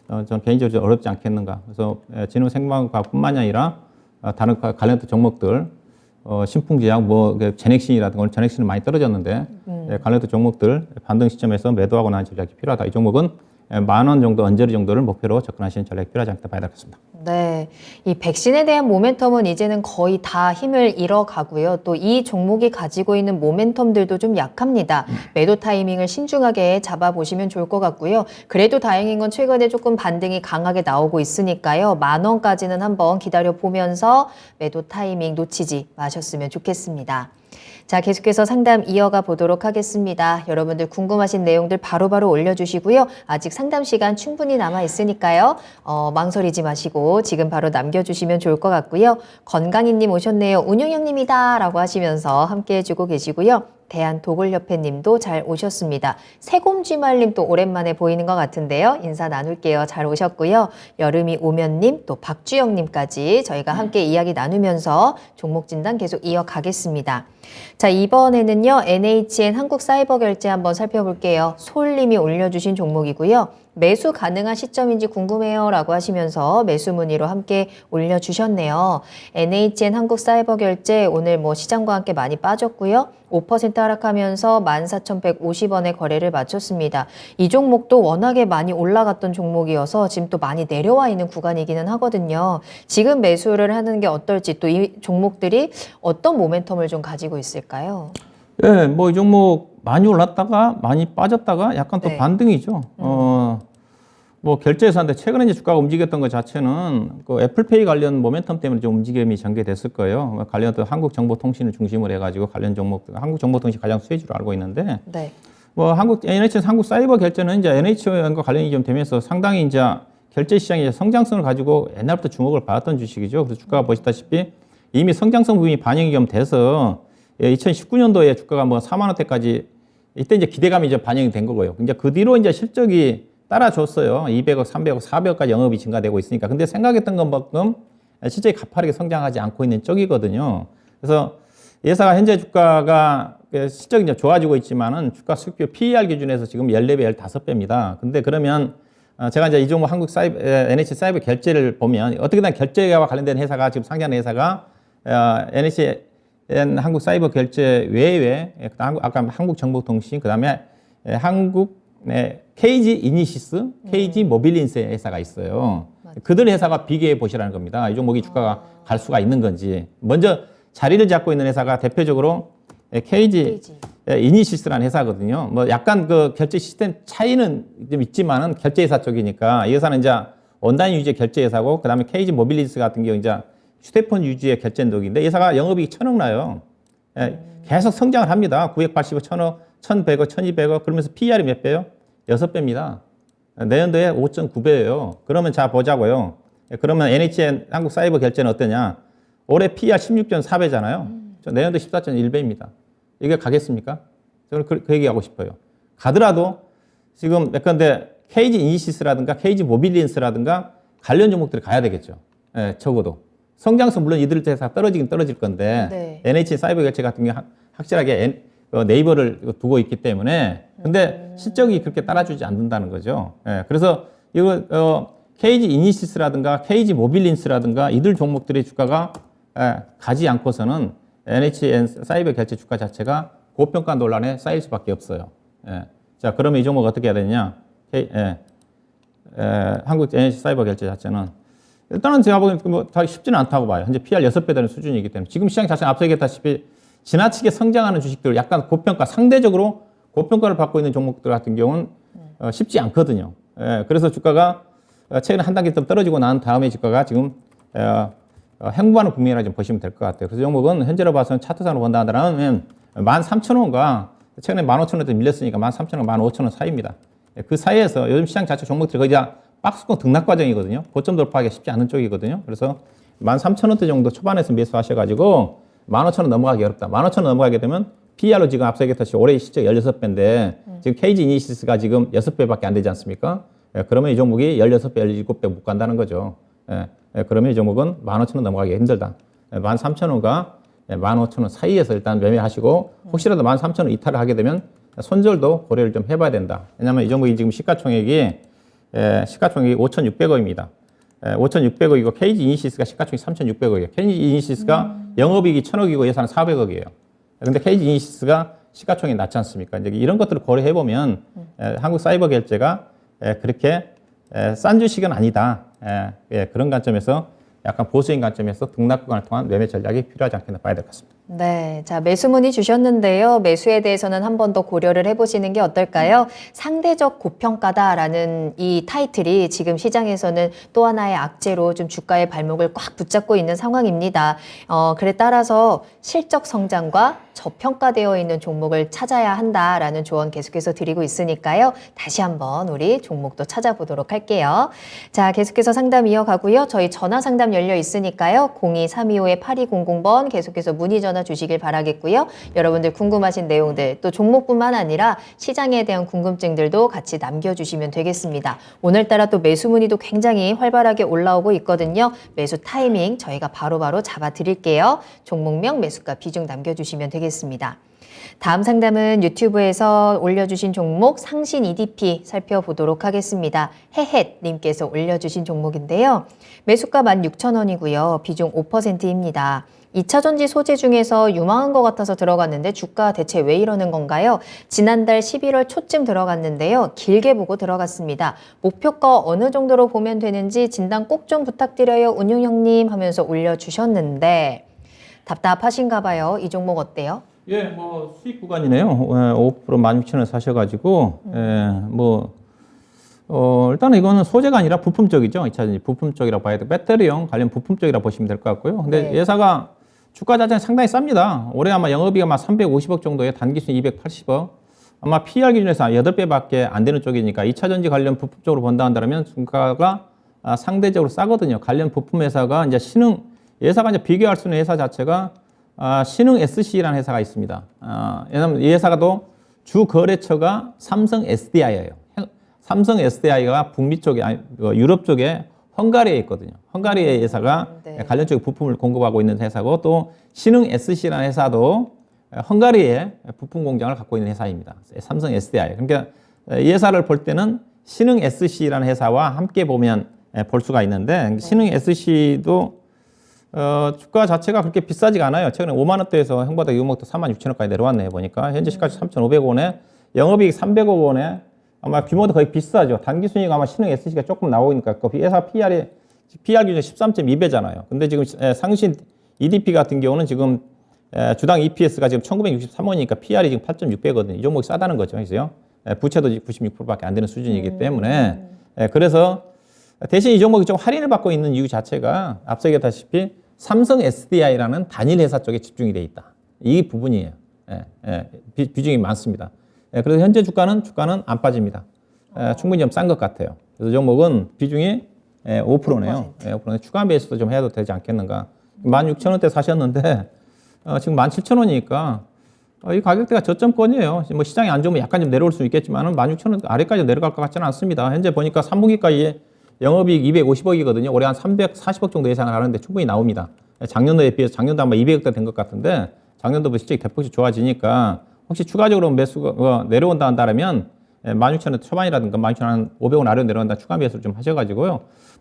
저는 개인적으로 어렵지 않겠는가. 그래서 진원생명과학뿐만이 아니라 다른 관련된 종목들 신풍제약 제넥신이라든가 오늘 제넥신은 많이 떨어졌는데 관련된 종목들 반등 시점에서 매도하고 나는 전략이 필요하다. 이 종목은 10,000원 정도, 언저리 정도를 목표로 접근하시는 전략이 필요하지 않겠다 봐야 되겠습니다. 네, 이 백신에 대한 모멘텀은 이제는 거의 다 힘을 잃어가고요. 또 이 종목이 가지고 있는 모멘텀들도 좀 약합니다. 매도 타이밍을 신중하게 잡아보시면 좋을 것 같고요. 그래도 다행인 건 최근에 조금 반등이 강하게 나오고 있으니까요. 10,000원까지는 한번 기다려보면서 매도 타이밍 놓치지 마셨으면 좋겠습니다. 자, 계속해서 상담 이어가 보도록 하겠습니다. 여러분들 궁금하신 내용들 바로바로 올려주시고요. 아직 상담 시간 충분히 남아 있으니까요. 망설이지 마시고 지금 바로 남겨주시면 좋을 것 같고요. 건강이님 오셨네요. 운용형님이다 라고 하시면서 함께 해주고 계시고요. 대한도골협회님도 잘 오셨습니다. 새곰쥐말님 또 오랜만에 보이는 것 같은데요. 인사 나눌게요. 잘 오셨고요. 여름이 오면님 또 박주영님까지 저희가 함께 이야기 나누면서 종목 진단 계속 이어가겠습니다. 자, 이번에는요. NHN 한국사이버결제 한번 살펴볼게요. 솔님이 올려주신 종목이고요. 매수 가능한 시점인지 궁금해요 라고 하시면서 매수 문의로 함께 올려주셨네요. NHN 한국사이버결제 오늘 뭐 시장과 함께 많이 빠졌고요. 5% 하락하면서 14,150원에 거래를 마쳤습니다. 이 종목도 워낙에 많이 올라갔던 종목이어서 지금 또 많이 내려와 있는 구간이기는 하거든요. 지금 매수를 하는 게 어떨지 또 이 종목들이 어떤 모멘텀을 좀 가지고 있을까요? 예, 뭐 이 종목 많이 올랐다가 많이 빠졌다가 약간 또 네. 반등이죠. 뭐 결제해서인데 최근에 이제 주가가 움직였던 것 자체는 그 애플페이 관련 모멘텀 때문에 좀 움직임이 전개됐을 거예요. 관련된 한국정보통신을 중심으로 해가지고 관련 종목들, 한국정보통신 가장 수혜주로 알고 있는데, 네. 뭐 NHN 한국 사이버 결제는 이제 NHN과 관련이 좀 되면서 상당히 이제 결제 시장의 성장성을 가지고 옛날부터 주목을 받았던 주식이죠. 그래서 주가가 보시다시피 이미 성장성 부분이 반영이 좀 돼서 2019년도에 주가가 뭐 4만 원대까지 이때 이제 기대감이 이제 반영이 된 거고요. 이제 그 뒤로 이제 실적이 따라줬어요. 200억, 300억, 400억까지 영업이 증가되고 있으니까. 근데 생각했던 것만큼 실제 가파르게 성장하지 않고 있는 쪽이거든요. 그래서 예사가 현재 주가가 실적이 이제 좋아지고 있지만은 주가 수익비 PER 기준에서 지금 14배, 15배입니다. 근데 그러면 제가 이제 이 종목 한국 사이버, NHN 사이버 결제를 보면 어떻게든 결제와 관련된 회사가 지금 상장하는 회사가 NHN 한국 사이버 결제 외에 아까 한국정보통신, 그 다음에 한국 KG 이니시스, KG 모빌린스 회사가 있어요. 그들 회사가 비교해 보시라는 겁니다. 이 종목이 주가가 갈 수가 있는 건지. 먼저 자리를 잡고 있는 회사가 대표적으로 KG 이니시스라는 회사거든요. 뭐 약간 그 결제 시스템 차이는 좀 있지만은 결제 회사 쪽이니까 이 회사는 이제 온라인 유지의 결제 회사고, 그다음에 KG 모빌리스 같은 경우 이제 휴대폰 유지의 결제 쪽인데 이 회사가 영업이익 1,000억 나요. 계속 성장을 합니다. 980억, 1,000억, 1,100억, 1,200억. 그러면서 PER이 몇 배요? 6배입니다. 내년도에 5.9배예요. 그러면 자 보자고요. 그러면 NHN 한국 사이버 결제는 어떠냐? 올해 PER 16.4배잖아요. 내년도 14.1배입니다. 이게 가겠습니까? 저는 그 얘기하고 싶어요. 가더라도 지금 예컨대 KG 이니시스라든가 KG 모빌리언스라든가 관련 종목들이 가야 되겠죠. 예, 적어도. 성장성 물론 이들 회사 떨어지긴 떨어질 건데 네. NHN 사이버 결제 같은 경우 확실하게 네이버를 두고 있기 때문에 근데 실적이 그렇게 따라주지 않는다는 거죠. 예, 그래서 이거 KG 이니시스라든가 KG 모빌린스라든가 이들 종목들의 주가가 가지 않고서는 NHN 사이버 결제 주가 자체가 고평가 논란에 쌓일 수밖에 없어요. 예. 자, 그러면 이 종목 어떻게 해야 되냐? 한국 NHN 사이버 결제 자체는 일단은 제가 보기엔 다 쉽지는 않다고 봐요. 현재 PR 6배 되는 수준이기 때문에 지금 시장 자체는 앞서 얘기했다시피 지나치게 성장하는 주식들 약간 고평가, 상대적으로 고평가를 받고 있는 종목들 같은 경우는 쉽지 않거든요. 예, 그래서 주가가 최근에 한 단계 좀 떨어지고 난 다음에 주가가 지금 행보하는 국면이라 좀 보시면 될 것 같아요. 그래서 종목은 현재로 봐서는 차트상으로 본다 하더라면 13,000원과 최근에 15,000원대 밀렸으니까 13,000원, 15,000원 사이입니다. 그 사이에서 요즘 시장 자체 종목들이 거의 다 박스권 등락 과정이거든요. 고점 돌파하기가 쉽지 않은 쪽이거든요. 그래서 13,000원대 정도 초반에서 매수하셔가지고 15,000원 넘어가기 어렵다. 15,000원 넘어가게 되면 PER로 지금 앞서 얘기했듯이 올해 실적 16배인데 지금 KG 이니시스가 지금 6배밖에 안 되지 않습니까? 예, 그러면 이 종목이 16배, 17배 못 간다는 거죠. 그러면 이 종목은 15,000원 넘어가기 힘들다. 13,000원과 15,000원 사이에서 일단 매매하시고 혹시라도 13,000원 이탈을 하게 되면 손절도 고려를 좀 해봐야 된다. 왜냐하면 이 종목이 지금 시가총액이 5,600억입니다. 5,600억이고 KG 이니시스가 시가총액이 3,600억이에요. KG 이니시스가 영업이익이 1,000억이고 예산은 400억이에요. 근데 KG 이니시스가 시가총액이 낮지 않습니까? 이제 이런 것들을 고려해보면 한국 사이버 결제가 그렇게 싼 주식은 아니다. 그런 관점에서 약간 보수인 관점에서 등락 구간을 통한 매매 전략이 필요하지 않겠나 봐야 될 것 같습니다. 네, 자, 매수 문의 주셨는데요. 매수에 대해서는 한 번 더 고려를 해보시는 게 어떨까요? 상대적 고평가다라는 이 타이틀이 지금 시장에서는 또 하나의 악재로 좀 주가의 발목을 꽉 붙잡고 있는 상황입니다. 그에 따라서 실적 성장과 저평가되어 있는 종목을 찾아야 한다라는 조언 계속해서 드리고 있으니까요. 다시 한번 우리 종목도 찾아보도록 할게요. 자, 계속해서 상담 이어가고요. 저희 전화 상담 열려 있으니까요. 02-325-8200번 계속해서 문의 전화 주시길 바라겠고요. 여러분들 궁금하신 내용들 또 종목뿐만 아니라 시장에 대한 궁금증들도 같이 남겨주시면 되겠습니다. 오늘따라 또 매수 문의도 굉장히 활발하게 올라오고 있거든요. 매수 타이밍 저희가 바로바로 잡아드릴게요. 종목명, 매수가, 비중 남겨주시면 되겠습니다. 다음 상담은 유튜브에서 올려주신 종목 상신 EDP 살펴보도록 하겠습니다. 해헷님께서 올려주신 종목인데요. 매수가 16,000원이고요. 비중 5%입니다. 2차전지 소재 중에서 유망한 것 같아서 들어갔는데 주가 대체 왜 이러는 건가요? 지난달 11월 초쯤 들어갔는데요. 길게 보고 들어갔습니다. 목표가 어느 정도로 보면 되는지 진단 꼭 좀 부탁드려요. 운용형님 하면서 올려주셨는데 답답하신가 봐요. 이 종목 어때요? 예, 뭐 수익 구간이네요. 5% 16,000원 사셔가지고 일단은 이거는 소재가 아니라 부품 쪽이죠. 2차전지 부품 쪽이라고 봐야 돼. 배터리용 관련 부품 쪽이라고 보시면 될 것 같고요. 근데 네. 예사가 주가 자체는 상당히 쌉니다. 올해 아마 영업이익 아마 350억 정도에 단기순 280억. 아마 PR 기준에서 8배밖에 안 되는 쪽이니까 2차전지 관련 부품 쪽으로 본다 한다면 주가가 상대적으로 싸거든요. 관련 부품 회사가 이제 예사가 이제 비교할 수 있는 회사 자체가 신흥 SC라는 회사가 있습니다. 왜냐하면 이 회사가 또 주 거래처가 삼성 SDI예요. 삼성 SDI가 북미 쪽에, 유럽 쪽에 헝가리에 있거든요. 헝가리의 회사가 네. 관련 쪽 부품을 공급하고 있는 회사고 또 신흥 SC라는 회사도 헝가리에 부품 공장을 갖고 있는 회사입니다. 삼성 SDI. 그러니까 이 회사를 볼 때는 신흥 SC라는 회사와 함께 보면 볼 수가 있는데 신흥 SC도 주가 자체가 그렇게 비싸지가 않아요. 최근에 5만 원대에서 형보다 유목도 46,000원까지 내려왔네요. 보니까 현재 시가치 3,500원에 영업이익 300억 원에 아마 규모도 거의 비슷하죠. 단기 순이익 아마 신흥 SC가 조금 나오니까 그 회사 PR 기준 13.2배잖아요. 근데 지금 상신 EDP 같은 경우는 지금 주당 EPS가 지금 1963원이니까 PR이 지금 8.6배거든요. 이 종목이 싸다는 거죠. 그래서요. 부채도 96%밖에 안 되는 수준이기 때문에 그래서 대신 이 종목이 좀 할인을 받고 있는 이유 자체가 앞서 얘기했다시피 삼성 SDI라는 단일 회사 쪽에 집중이 돼 있다. 이 부분이에요. 비중이 많습니다. 그래서 현재 주가는 안 빠집니다. 충분히 좀 싼 것 같아요. 그래서 종목은 비중이 5%네요. 5%네. 추가 매수도 좀 해도 되지 않겠는가. 16,000원대 사셨는데 지금 17,000원이니까 이 가격대가 저점권이에요. 뭐 시장이 안 좋으면 약간 좀 내려올 수 있겠지만 16,000원 아래까지 내려갈 것 같지는 않습니다. 현재 보니까 3분기까지 영업이익 250억이거든요. 올해 한 340억 정도 예상을 하는데 충분히 나옵니다. 작년도에 비해서 작년도 아마 200억대 된 것 같은데 작년도보다 실적이 대폭이 좋아지니까 혹시 추가적으로 매수가 내려온다 한다면 16,000원 초반이라든가 16,500원 아래로 내려온다 추가 매수를 좀 하셔가지고요.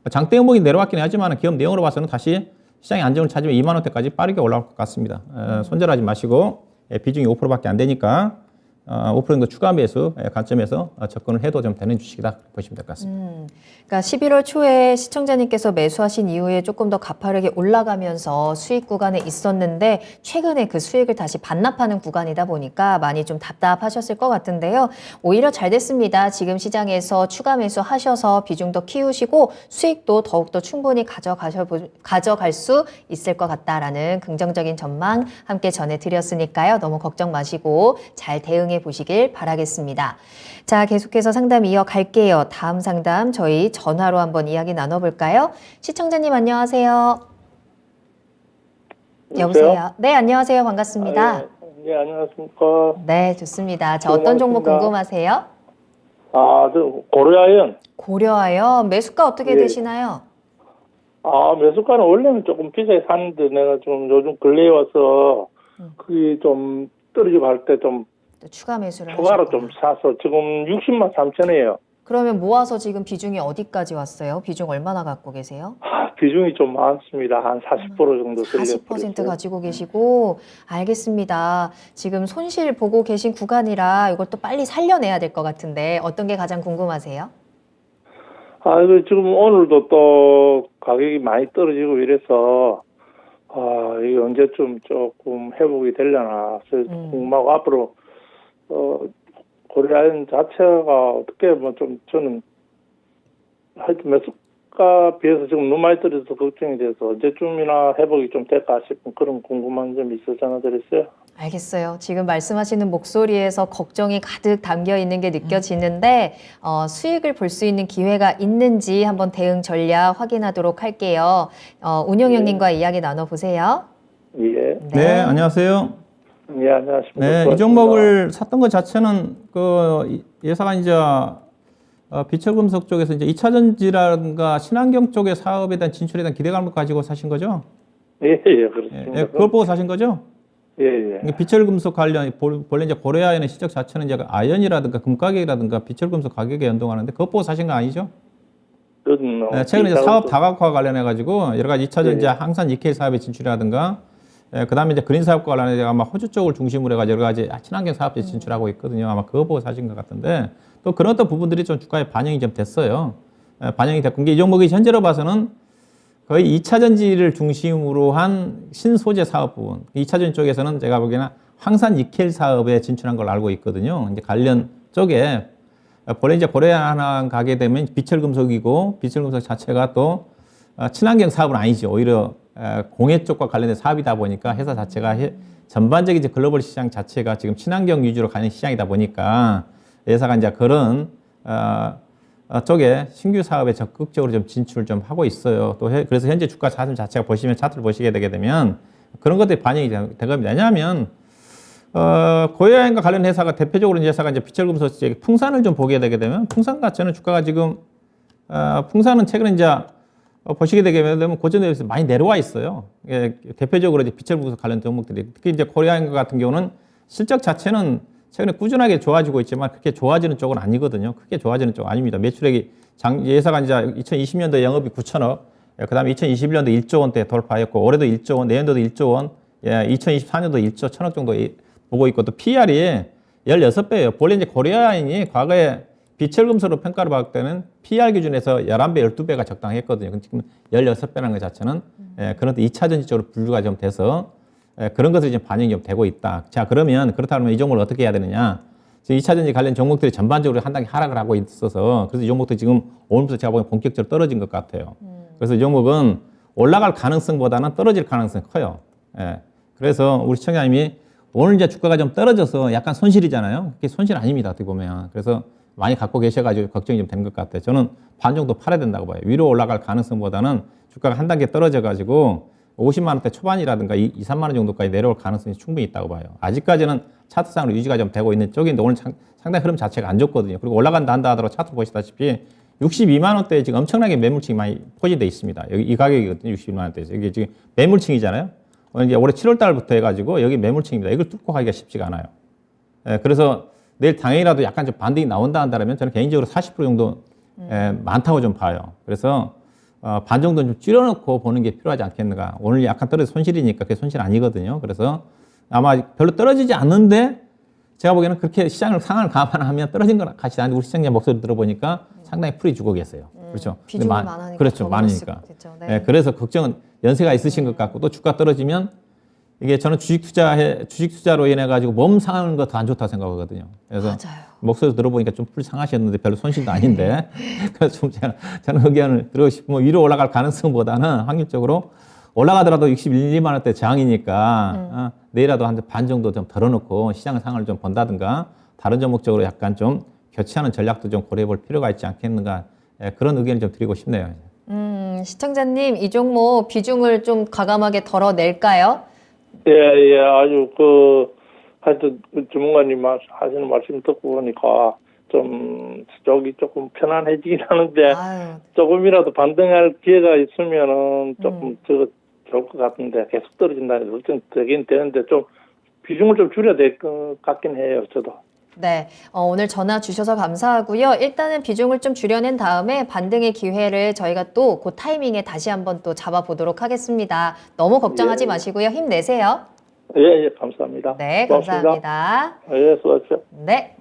장대 음목이 내려왔긴 하지만 기업 내용으로 봐서는 다시 시장의 안정을 찾으면 2만 원대까지 빠르게 올라올 것 같습니다. 손절하지 마시고 비중이 5%밖에 안 되니까 5% 정도 추가 매수 관점에서 접근을 해도 좀 되는 주식이다 보시면 될 것 같습니다. 그러니까 11월 초에 시청자님께서 매수하신 이후에 조금 더 가파르게 올라가면서 수익 구간에 있었는데 최근에 그 수익을 다시 반납하는 구간이다 보니까 많이 좀 답답하셨을 것 같은데요. 오히려 잘 됐습니다. 지금 시장에서 추가 매수하셔서 비중 더 키우시고 수익도 더욱더 충분히 가져갈 수 있을 것 같다라는 긍정적인 전망 함께 전해드렸으니까요. 너무 걱정 마시고 잘 대응해 보시길 바라겠습니다. 자, 계속해서 상담 이어갈게요. 다음 상담 저희 전화로 한번 이야기 나눠볼까요? 시청자님 안녕하세요. 여보세요? 네, 안녕하세요. 반갑습니다. 예, 안녕하십니까. 네, 좋습니다. 자, 어떤 종목 궁금하세요? 저 고려아연. 고려하여 매수가 어떻게 예. 되시나요? 매수가는 원래는 조금 비싸게 샀는데 내가 좀 요즘 근래에 와서 그게 좀 떨어지고 할 때 좀 또 추가 매수를 추가로 하셨구나. 좀 사서 지금 60만 3천이에요. 그러면 모아서 지금 비중이 어디까지 왔어요? 비중 얼마나 갖고 계세요? 비중이 좀 많습니다. 한 40% 정도 40% 가지고 계시고 알겠습니다. 지금 손실 보고 계신 구간이라 이걸 또 빨리 살려내야 될 것 같은데 어떤 게 가장 궁금하세요? 그 지금 오늘도 또 가격이 많이 떨어지고 이래서, 이게 언제쯤 조금 회복이 되려나, 그래서 궁금하고 앞으로, 고려아연 자체가 어떻게 뭐 좀 저는 하여튼 매수가 비해서 지금 너무 많이 떨어져서 걱정이 돼서 언제쯤이나 회복이 좀 될까 싶은 그런 궁금한 점이 있어서 전화드렸어요. 알겠어요. 지금 말씀하시는 목소리에서 걱정이 가득 담겨 있는 게 느껴지는데 수익을 볼 수 있는 기회가 있는지 한번 대응 전략 확인하도록 할게요. 운영형님과 이야기 나눠보세요. 예. 네, 안녕하세요. 예, 안녕하십니까. 네, 이 고맙습니다. 종목을 샀던 것 자체는 예사가 이제 비철금속 쪽에서 이제 2차전지라든가 친환경 쪽의 사업에 대한 진출에 대한 기대감을 가지고 사신 거죠? 예, 그렇습니다. 예, 그걸 보고 사신 거죠? 예. 비철금속 관련 본래 이제 고려아연의 시적 자체는 이제 아연이라든가 금 가격이라든가 비철금속 가격에 연동하는데 그것 보고 사신 거 아니죠? 네, 최근에 이제 사업 다각화 관련해 가지고 여러 가지 2차전지 항산 니켈 사업에 진출이라든가 그다음에 이제 그린 사업과 관련해 아마 호주 쪽을 중심으로 해가지고 여러 가지 친환경 사업에 진출하고 있거든요. 아마 그거 보고 사신 것 같은데 또 그런 어떤 부분들이 좀 주가에 반영이 좀 됐어요. 반영이 됐고 이게 이 종목이 현재로 봐서는 거의 2차 전지를 중심으로 한 신소재 사업 부분. 2차 전지 쪽에서는 제가 보기에는 황산 니켈 사업에 진출한 걸 알고 있거든요. 이제 관련 쪽에 본래 이제 고려아연 가게 되면 비철금속이고 비철금속 자체가 또 친환경 사업은 아니죠. 오히려 공해 쪽과 관련된 사업이다 보니까 회사 자체가 전반적인 이제 글로벌 시장 자체가 지금 친환경 위주로 가는 시장이다 보니까 회사가 이제 그런 쪽에 신규 사업에 적극적으로 좀 진출을 좀 하고 있어요. 또 그래서 현재 주가 자체가 보시면 차트를 보시게 되게 되면 그런 것들이 반영이 된 겁니다. 왜냐하면 고려아연과 관련 회사가 대표적으로 이제 회사가 이제 비철금속 풍산을 좀 보게 되게 되면 풍산 자체는 주가가 지금 풍산은 최근에 이제 보시게 되게 되면 고점에 비해서 많이 내려와 있어요. 대표적으로 이제 비철금속 관련 종목들이 특히 이제 고려아연 같은 경우는 실적 자체는 최근에 꾸준하게 좋아지고 있지만 그렇게 좋아지는 쪽은 아니거든요. 크게 좋아지는 쪽은 아닙니다. 매출액이 예사가 이제 2020년도 영업이 9천억, 그다음에 2021년도 1조 원대 돌파했고 올해도 1조 원, 내년도도 1조 원, 2024년도 1조 1천억 정도 보고 있고 또 PR이 16배예요. 본래 이제 고려아연이 과거에 비철금속으로 평가를 받을 때는 PR 기준에서 11배, 12배가 적당했거든요. 근데 지금 16배라는 것 자체는 그런데 2차 전지 쪽으로 분류가 좀 돼서 그런 것들이 지금 반영이 좀 되고 있다. 자, 그러면 그렇다면 이 종목을 어떻게 해야 되느냐? 지금 2차 전지 관련 종목들이 전반적으로 한 단계 하락을 하고 있어서 그래서 이 종목도 지금 오늘부터 제가 보기엔 본격적으로 떨어진 것 같아요. 그래서 이 종목은 올라갈 가능성보다는 떨어질 가능성이 커요. 그래서 우리 시청자님이 오늘 이제 주가가 좀 떨어져서 약간 손실이잖아요. 그게 손실 아닙니다. 어떻게 보면. 그래서 많이 갖고 계셔가지고 걱정이 좀 되는 것 같아요. 저는 반 정도 팔아야 된다고 봐요. 위로 올라갈 가능성보다는 주가가 한 단계 떨어져가지고 50만 원대 초반이라든가 2, 3만 원 정도까지 내려올 가능성이 충분히 있다고 봐요. 아직까지는 차트상으로 유지가 좀 되고 있는 쪽인데 오늘 상당히 흐름 자체가 안 좋거든요. 그리고 올라간다 한다 하더라도 차트 보시다시피 62만 원대에 지금 엄청나게 매물층이 많이 포진돼 있습니다. 여기 이 가격이거든요. 62만 원대에서. 이게 지금 매물층이잖아요. 이제 올해 7월 달부터 해가지고 여기 매물층입니다. 이걸 뚫고 가기가 쉽지가 않아요. 그래서 내일 당일이라도 약간 좀 반등이 나온다 한다면 저는 개인적으로 40% 정도 많다고 좀 봐요. 그래서 반 정도는 좀 줄여놓고 보는 게 필요하지 않겠는가. 오늘 약간 떨어져 손실이니까 그게 손실 아니거든요. 그래서 아마 별로 떨어지지 않는데 제가 보기에는 그렇게 시장을 상황을 감안하면 떨어진 건 같이 나는데 우리 시청자 목소리 들어보니까 상당히 풀이 주고 계세요. 그렇죠. 비중이 많으니까. 그렇죠. 많으니까. 네. 그래서 걱정은 연세가 있으신 것 같고 또 주가 떨어지면 이게 저는 주식 투자로 인해 가지고 몸 상하는 거 더 안 좋다 생각하거든요. 그래서 맞아요. 목소리 들어보니까 좀 풀 상하셨는데 별로 손실도 아닌데 그래서 좀 저는 의견을 드리고 싶고 위로 올라갈 가능성보다는 확률적으로 올라가더라도 61, 2만 원대 저항이니까 내일이라도 한 반 정도 좀 덜어놓고 시장 상황을 좀 본다든가 다른 종목적으로 약간 좀 교체하는 전략도 좀 고려해 볼 필요가 있지 않겠는가 그런 의견을 좀 드리고 싶네요. 시청자님 이 종목 비중을 좀 과감하게 덜어낼까요? 예, 아주 하여튼 전문가님 하시는 말씀 듣고 보니까 좀 저기 조금 편안해지긴 하는데 아유. 조금이라도 반등할 기회가 있으면은 조금 더 좋을 것 같은데 계속 떨어진다는 걱정 되긴 되는데 좀 비중을 좀 줄여야 될 것 같긴 해요, 저도. 네, 오늘 전화 주셔서 감사하고요. 일단은 비중을 좀 줄여낸 다음에 반등의 기회를 저희가 또 그 타이밍에 다시 한번 또 잡아보도록 하겠습니다. 너무 걱정하지 마시고요. 힘내세요. 예, 감사합니다. 네, 고맙습니다. 감사합니다. 예, 수고하십시오. 네.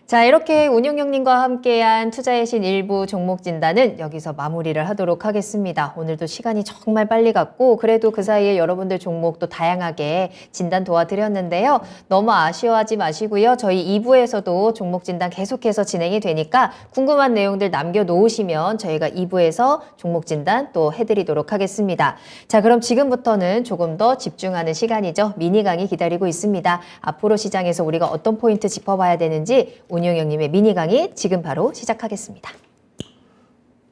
자, 이렇게 운용형님과 함께한 투자의 신 일부 종목 진단은 여기서 마무리를 하도록 하겠습니다. 오늘도 시간이 정말 빨리 갔고 그래도 그 사이에 여러분들 종목도 다양하게 진단 도와드렸는데요. 너무 아쉬워하지 마시고요. 저희 2부에서도 종목 진단 계속해서 진행이 되니까 궁금한 내용들 남겨놓으시면 저희가 2부에서 종목 진단 또 해드리도록 하겠습니다. 자, 그럼 지금부터는 조금 더 집중하는 시간이죠. 미니 강의 기다리고 있습니다. 앞으로 시장에서 우리가 어떤 포인트 짚어봐야 되는지 운용형님의 미니 강의 지금 바로 시작하겠습니다.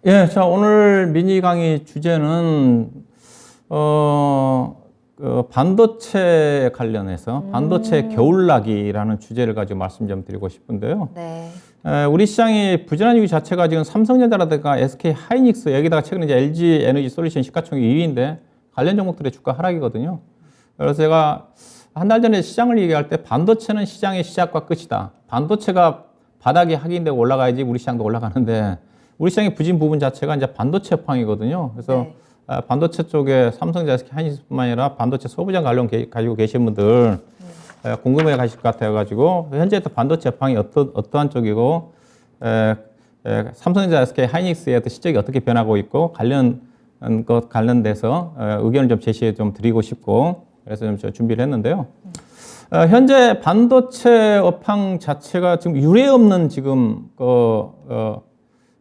예, 자, 오늘 미니 강의 주제는, 반도체 관련해서 반도체 겨울나기라는 주제를 가지고 말씀 좀 드리고 싶은데요. 네. 우리 시장이 부진한 이유 자체가 지금 삼성전자라든가 SK 하이닉스, 여기다가 최근에 이제 LG 에너지 솔루션 시가총액 2위인데 관련 종목들의 주가 하락이거든요. 그래서 제가 한 달 전에 시장을 얘기할 때 반도체는 시장의 시작과 끝이다. 반도체가 바닥이 확인되고 올라가야지 우리 시장도 올라가는데 우리 시장의 부진 부분 자체가 이제 반도체 업황이거든요. 그래서 네. 반도체 쪽에 삼성전자, SK 하이닉스뿐만 아니라 반도체 소부장 관련 가지고 계신 분들 궁금해 가실 것 같아가지고 현재 또 반도체 업황이 어떠한 쪽이고 삼성전자, SK 하이닉스의 실적이 어떻게 변하고 있고 관련돼서 의견을 좀 제시해 좀 드리고 싶고 그래서 좀 준비를 했는데요. 현재 반도체 업황 자체가 지금 유례 없는 지금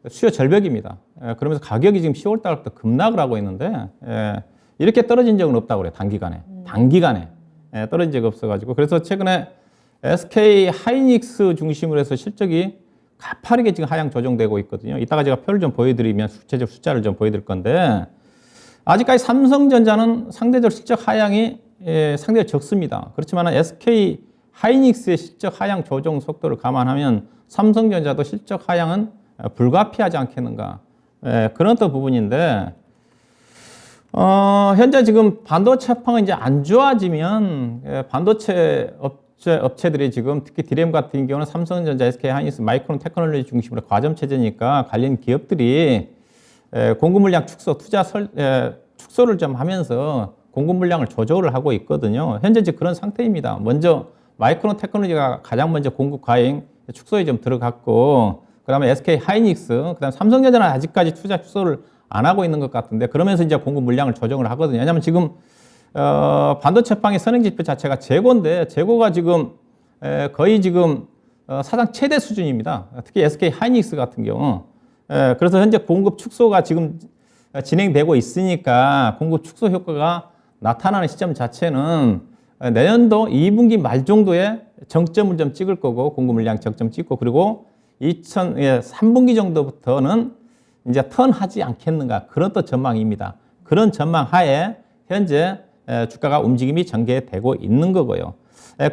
수요 절벽입니다. 그러면서 가격이 지금 10월 달부터 급락을 하고 있는데 이렇게 떨어진 적은 없다고 그래요. 단기간에 떨어진 적이 없어가지고 그래서 최근에 SK 하이닉스 중심으로 해서 실적이 가파르게 지금 하향 조정되고 있거든요. 이따가 제가 표를 좀 보여드리면 구체적 숫자를 좀 보여드릴 건데 아직까지 삼성전자는 상대적으로 실적 하향이 상대적으로 적습니다. 그렇지만 SK 하이닉스의 실적 하향 조정 속도를 감안하면 삼성전자도 실적 하향은 불가피하지 않겠는가. 그런 어떤 부분인데, 현재 지금 반도체 업황이 이제 안 좋아지면 반도체 업체들이 지금 특히 DRAM 같은 경우는 삼성전자, SK 하이닉스, 마이크론 테크놀로지 중심으로 과점체제니까 관련 기업들이 공급 물량 축소를 좀 하면서 공급 물량을 조절을 하고 있거든요. 현재 지금 그런 상태입니다. 먼저 마이크론 테크놀로지가 가장 먼저 공급 과잉 축소에 좀 들어갔고, 그다음에 SK 하이닉스, 그다음 삼성전자는 아직까지 투자 축소를 안 하고 있는 것 같은데 그러면서 이제 공급 물량을 조정을 하거든요. 왜냐하면 지금 반도체 업황의 선행지표 자체가 재고인데 재고가 지금 거의 지금 사상 최대 수준입니다. 특히 SK 하이닉스 같은 경우. 그래서 현재 공급 축소가 지금 진행되고 있으니까 공급 축소 효과가 나타나는 시점 자체는 내년도 2분기 말 정도에 정점을 좀 찍을 거고 공급 물량 정점 찍고 그리고 3분기 정도부터는 이제 턴하지 않겠는가 그런 또 전망입니다. 그런 전망 하에 현재 주가가 움직임이 전개되고 있는 거고요.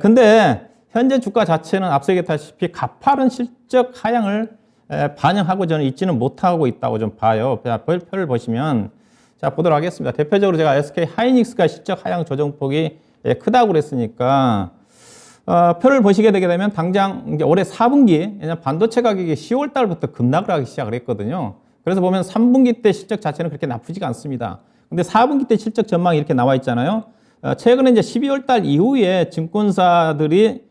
근데 현재 주가 자체는 앞서 얘기했다시피 가파른 실적 하향을 반영하고 저는 있지는 못하고 있다고 좀 봐요. 표를 보시면 자 보도록 하겠습니다. 대표적으로 제가 SK 하이닉스가 실적 하향 조정폭이 크다고 그랬으니까 표를 보시게 되게 되면 당장 이제 올해 4분기 왜냐면 반도체 가격이 10월 달부터 급락을 하기 시작을 했거든요. 그래서 보면 3분기 때 실적 자체는 그렇게 나쁘지가 않습니다. 근데 4분기 때 실적 전망이 이렇게 나와 있잖아요. 최근에 이제 12월 달 이후에 증권사들이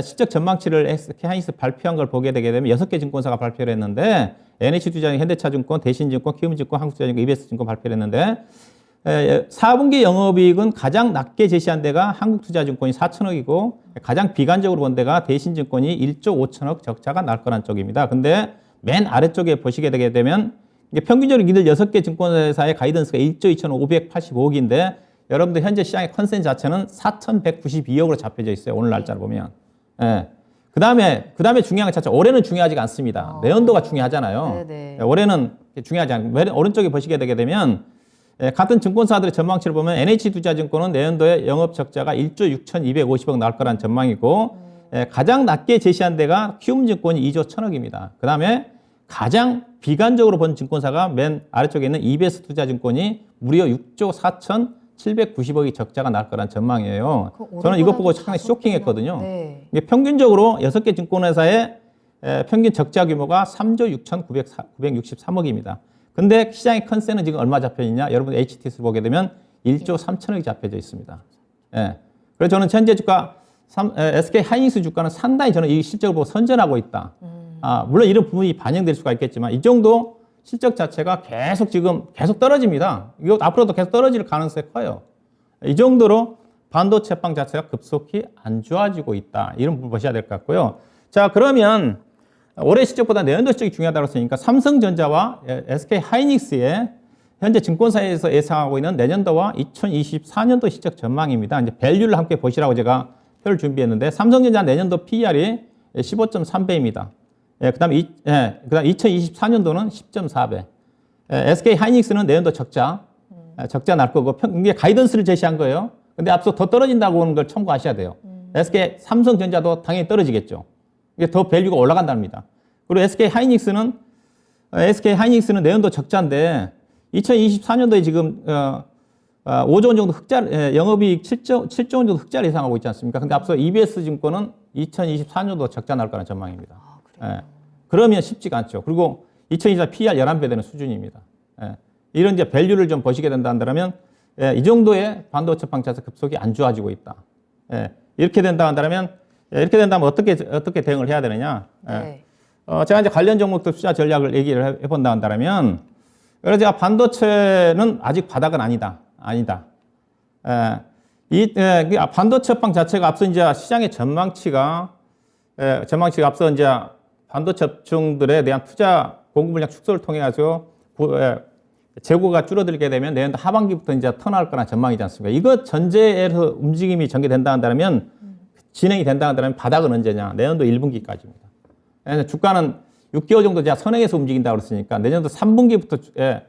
실적 전망치를 SK 하이닉스 발표한 걸 보게 되게 되면 6개 증권사가 발표를 했는데 NH투자증권, 현대차증권, 대신증권, 키움증권, 한국투자증권, EBS증권 발표를 했는데 4분기 영업이익은 가장 낮게 제시한 데가 한국투자증권이 4천억이고 가장 비관적으로 본 데가 대신증권이 1조 5천억 적자가 날 거란 쪽입니다. 근데 맨 아래쪽에 보시게 되게 되면 이게 평균적으로 이들 6개 증권사의 가이던스가 1조 2,585억인데 여러분들 현재 시장의 컨센 자체는 4,192억으로 잡혀져 있어요. 오늘 날짜를 보면. 예. 그 다음에 중요한 것 자체 올해는 중요하지가 않습니다. 내연도가 중요하잖아요. 네네. 올해는 중요하지 않고 오른쪽에 보시게 되게 되면 같은 증권사들의 전망치를 보면 NH투자증권은 내년도에 영업 적자가 1조 6,250억 나올 거란 전망이고 가장 낮게 제시한 데가 키움증권이 2조 1,000억입니다. 그 다음에 가장 비관적으로 본 증권사가 맨 아래쪽에 있는 EBS투자증권이 무려 6조 4,790억이 적자가 날 거란 전망이에요. 저는 이것 보고 상당히 쇼킹했거든요. 네. 이게 평균적으로 6개 증권회사의 평균 적자 규모가 3조 6,963억입니다. 근데 시장의 컨센은 지금 얼마 잡혀 있냐? 여러분 HTS 보게 되면 1조 3천억이 잡혀져 있습니다. 예. 그래서 저는 현재 주가 SK 하이닉스 주가는 상당히 저는 이 실적을 보고 선전하고 있다. 물론 이런 부분이 반영될 수가 있겠지만 이 정도 실적 자체가 계속 떨어집니다. 이거 앞으로도 계속 떨어질 가능성이 커요. 이 정도로 반도체빵 자체가 급속히 안 좋아지고 있다. 이런 부분 보셔야 될 것 같고요. 자, 그러면 올해 실적보다 내년도 실적이 중요하다고 했으니까 삼성전자와 SK 하이닉스의 현재 증권사에서 예상하고 있는 내년도와 2024년도 실적 전망입니다. 이제 밸류를 함께 보시라고 제가 표를 준비했는데 삼성전자 내년도 PER이 15.3배입니다. 그다음 2024년도는 10.4배. SK 하이닉스는 내년도 적자 날 거고 이게 가이던스를 제시한 거예요. 근데 앞서 더 떨어진다고 하는 걸 참고하셔야 돼요. SK 삼성전자도 당연히 떨어지겠죠. 이게 더 밸류가 올라간답니다. 그리고 SK 하이닉스는 내년도 적자인데 2024년도에 지금 5조 원 정도 영업이익 7조 원 정도 흑자를 예상하고 있지 않습니까? 근데 앞서 EBS 증권은 2024년도 적자 날 거라는 전망입니다. 그러면 쉽지가 않죠. 그리고 2024 PER 11배 되는 수준입니다. 이런 이제 밸류를 좀 보시게 된다면 이 정도의 반도체빵 자체 급속이 안 좋아지고 있다. 이렇게 된다면 어떻게 대응을 해야 되느냐? 네. 제가 이제 관련 종목들 투자 전략을 얘기를 해본다 한다면, 그래서 제가 반도체는 아직 바닥은 아니다. 반도체빵 자체가 앞서 이제 시장의 전망치가 앞서 이제 반도체 업종들에 대한 투자 공급 물량 축소를 통해 가지고 재고가 줄어들게 되면 내년 하반기부터 이제 턴할 거나 전망이지 않습니까? 이거 전제에서 움직임이 전개된다 한다면 진행이 된다 한다면 바닥은 언제냐? 내년도 1분기까지입니다. 주가는 6개월 정도 제가 선행해서 움직인다고 그랬으니까 내년도 3분기부터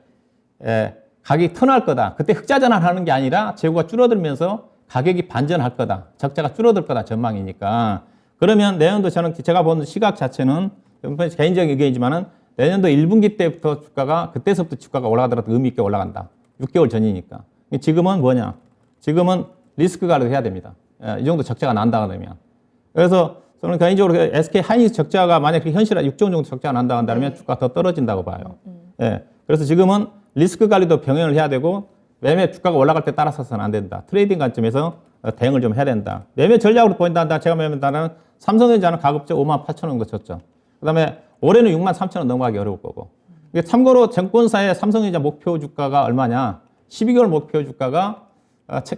가격이 턴할 거다. 그때 흑자 전환하는 게 아니라 재고가 줄어들면서 가격이 반전할 거다. 적자가 줄어들 거다 전망이니까. 그러면 내년도 저는 제가 보는 시각 자체는 개인적인 의견이지만은 내년도 1분기 때부터 그때서부터 주가가 올라가더라도 의미 있게 올라간다. 6개월 전이니까. 지금은 뭐냐? 지금은 리스크 관리를 해야 됩니다. 이 정도 적자가 난다 그러면. 그래서 저는 개인적으로 SK 하이닉스 적자가 만약에 현실화 6조 원 정도 적자가 난다 한다면 주가가 더 떨어진다고 봐요. 그래서 지금은 리스크 관리도 병행을 해야 되고 매매 주가가 올라갈 때 따라서는 안 된다. 트레이딩 관점에서 대응을 좀 해야 된다. 매매 전략으로 보인다. 제가 매매한다는 삼성전자는 가급적 5만 8천 원 정도 쳤죠. 그 다음에 올해는 6만 3천 원 넘어가기 어려울 거고. 참고로 증권사의 삼성전자 목표 주가가 얼마냐? 12개월 목표 주가가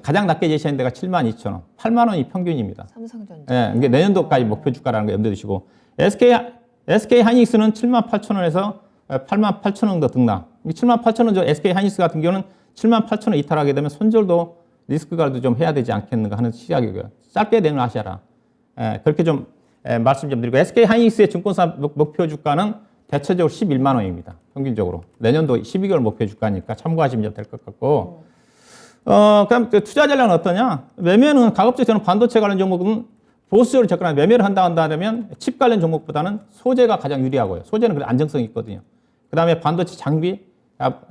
가장 낮게 제시한 데가 7만 2천 원, 8만 원이 평균입니다. 삼성전자. 이게 내년도까지 목표 주가라는 거 염두에 두시고 SK 하이닉스는 7만 8천 원에서 8만 8천 원 정도 등락. 7만 8천 원 SK 하이닉스 같은 경우는 7만 8천 원 이탈하게 되면 손절도 리스크 관리도 좀 해야 되지 않겠는가 하는 시각이고요. 짧게 대응을 하셔라. 그렇게 좀 말씀 좀 드리고 SK 하이닉스의 증권사 목표 주가는 대체적으로 11만 원입니다. 평균적으로. 내년도 12개월 목표 주가니까 참고하시면 될 것 같고. 그럼 투자 전략은 어떠냐? 매매는 가급적 저는 반도체 관련 종목은 보수적으로 접근하는 매매를 한다면 칩 관련 종목보다는 소재가 가장 유리하고요. 소재는 그래도 안정성이 있거든요. 그 다음에 반도체 장비,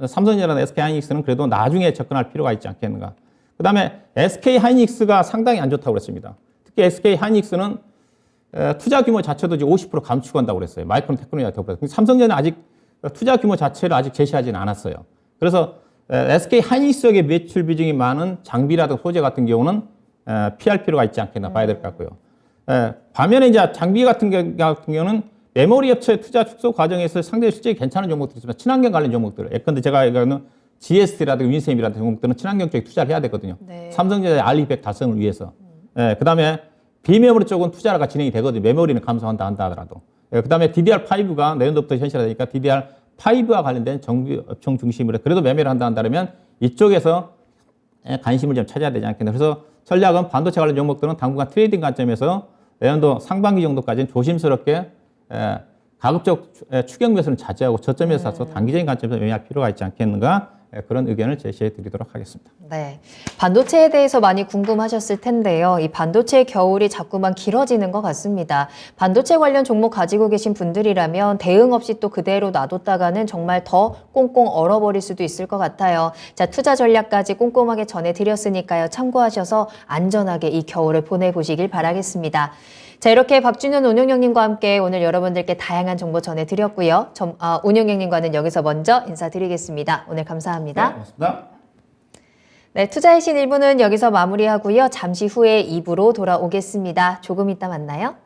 삼성전자나 SK 하이닉스는 그래도 나중에 접근할 필요가 있지 않겠는가. 그 다음에 SK 하이닉스가 상당히 안 좋다고 그랬습니다. 특히 SK 하이닉스는 투자 규모 자체도 이제 50% 감축 한다고 그랬어요. 마이크론 테크놀로지와 더불어서. 삼성전자는 아직 투자 규모 자체를 아직 제시하지는 않았어요. 그래서 SK 하이닉스의 매출 비중이 많은 장비라든가 소재 같은 경우는 피할 필요가 있지 않겠나 봐야 될 것 같고요. 반면에 이제 장비 같은 경우는 메모리 업체 투자 축소 과정에서 상당히 실적이 괜찮은 종목들이 있지만 친환경 관련 종목들, 예컨대 제가 얘기하는 GST라든가 윈셈이라든가 종목들은 친환경 쪽에 투자를 해야 되거든요. 네. 삼성전자의 RE100 달성을 위해서. 그 다음에 비메모리 쪽은 투자가 진행이 되거든요. 메모리는 감소한다 하더라도. 그 다음에 DDR5가 내년도부터 현실화되니까 DDR5와 관련된 정비 업종 중심으로 그래도 매매를 한다면 이쪽에서 관심을 좀 찾아야 되지 않겠나. 그래서 전략은 반도체 관련 종목들은 당분간 트레이딩 관점에서 내년도 상반기 정도까지는 조심스럽게 가급적 추격 매수는 자제하고 저점에서 사서 단기적인 관점에서 매매할 필요가 있지 않겠는가. 그런 의견을 제시해 드리도록 하겠습니다. 네. 반도체에 대해서 많이 궁금하셨을 텐데요. 이 반도체의 겨울이 자꾸만 길어지는 것 같습니다. 반도체 관련 종목 가지고 계신 분들이라면 대응 없이 또 그대로 놔뒀다가는 정말 더 꽁꽁 얼어버릴 수도 있을 것 같아요. 자, 투자 전략까지 꼼꼼하게 전해드렸으니까요. 참고하셔서 안전하게 이 겨울을 보내보시길 바라겠습니다. 자, 이렇게 박준현 운용형님과 함께 오늘 여러분들께 다양한 정보 전해드렸고요. 운용형님과는 여기서 먼저 인사드리겠습니다. 오늘 감사합니다. 네, 고맙습니다. 네, 투자의 신 1부는 여기서 마무리하고요. 잠시 후에 2부로 돌아오겠습니다. 조금 이따 만나요.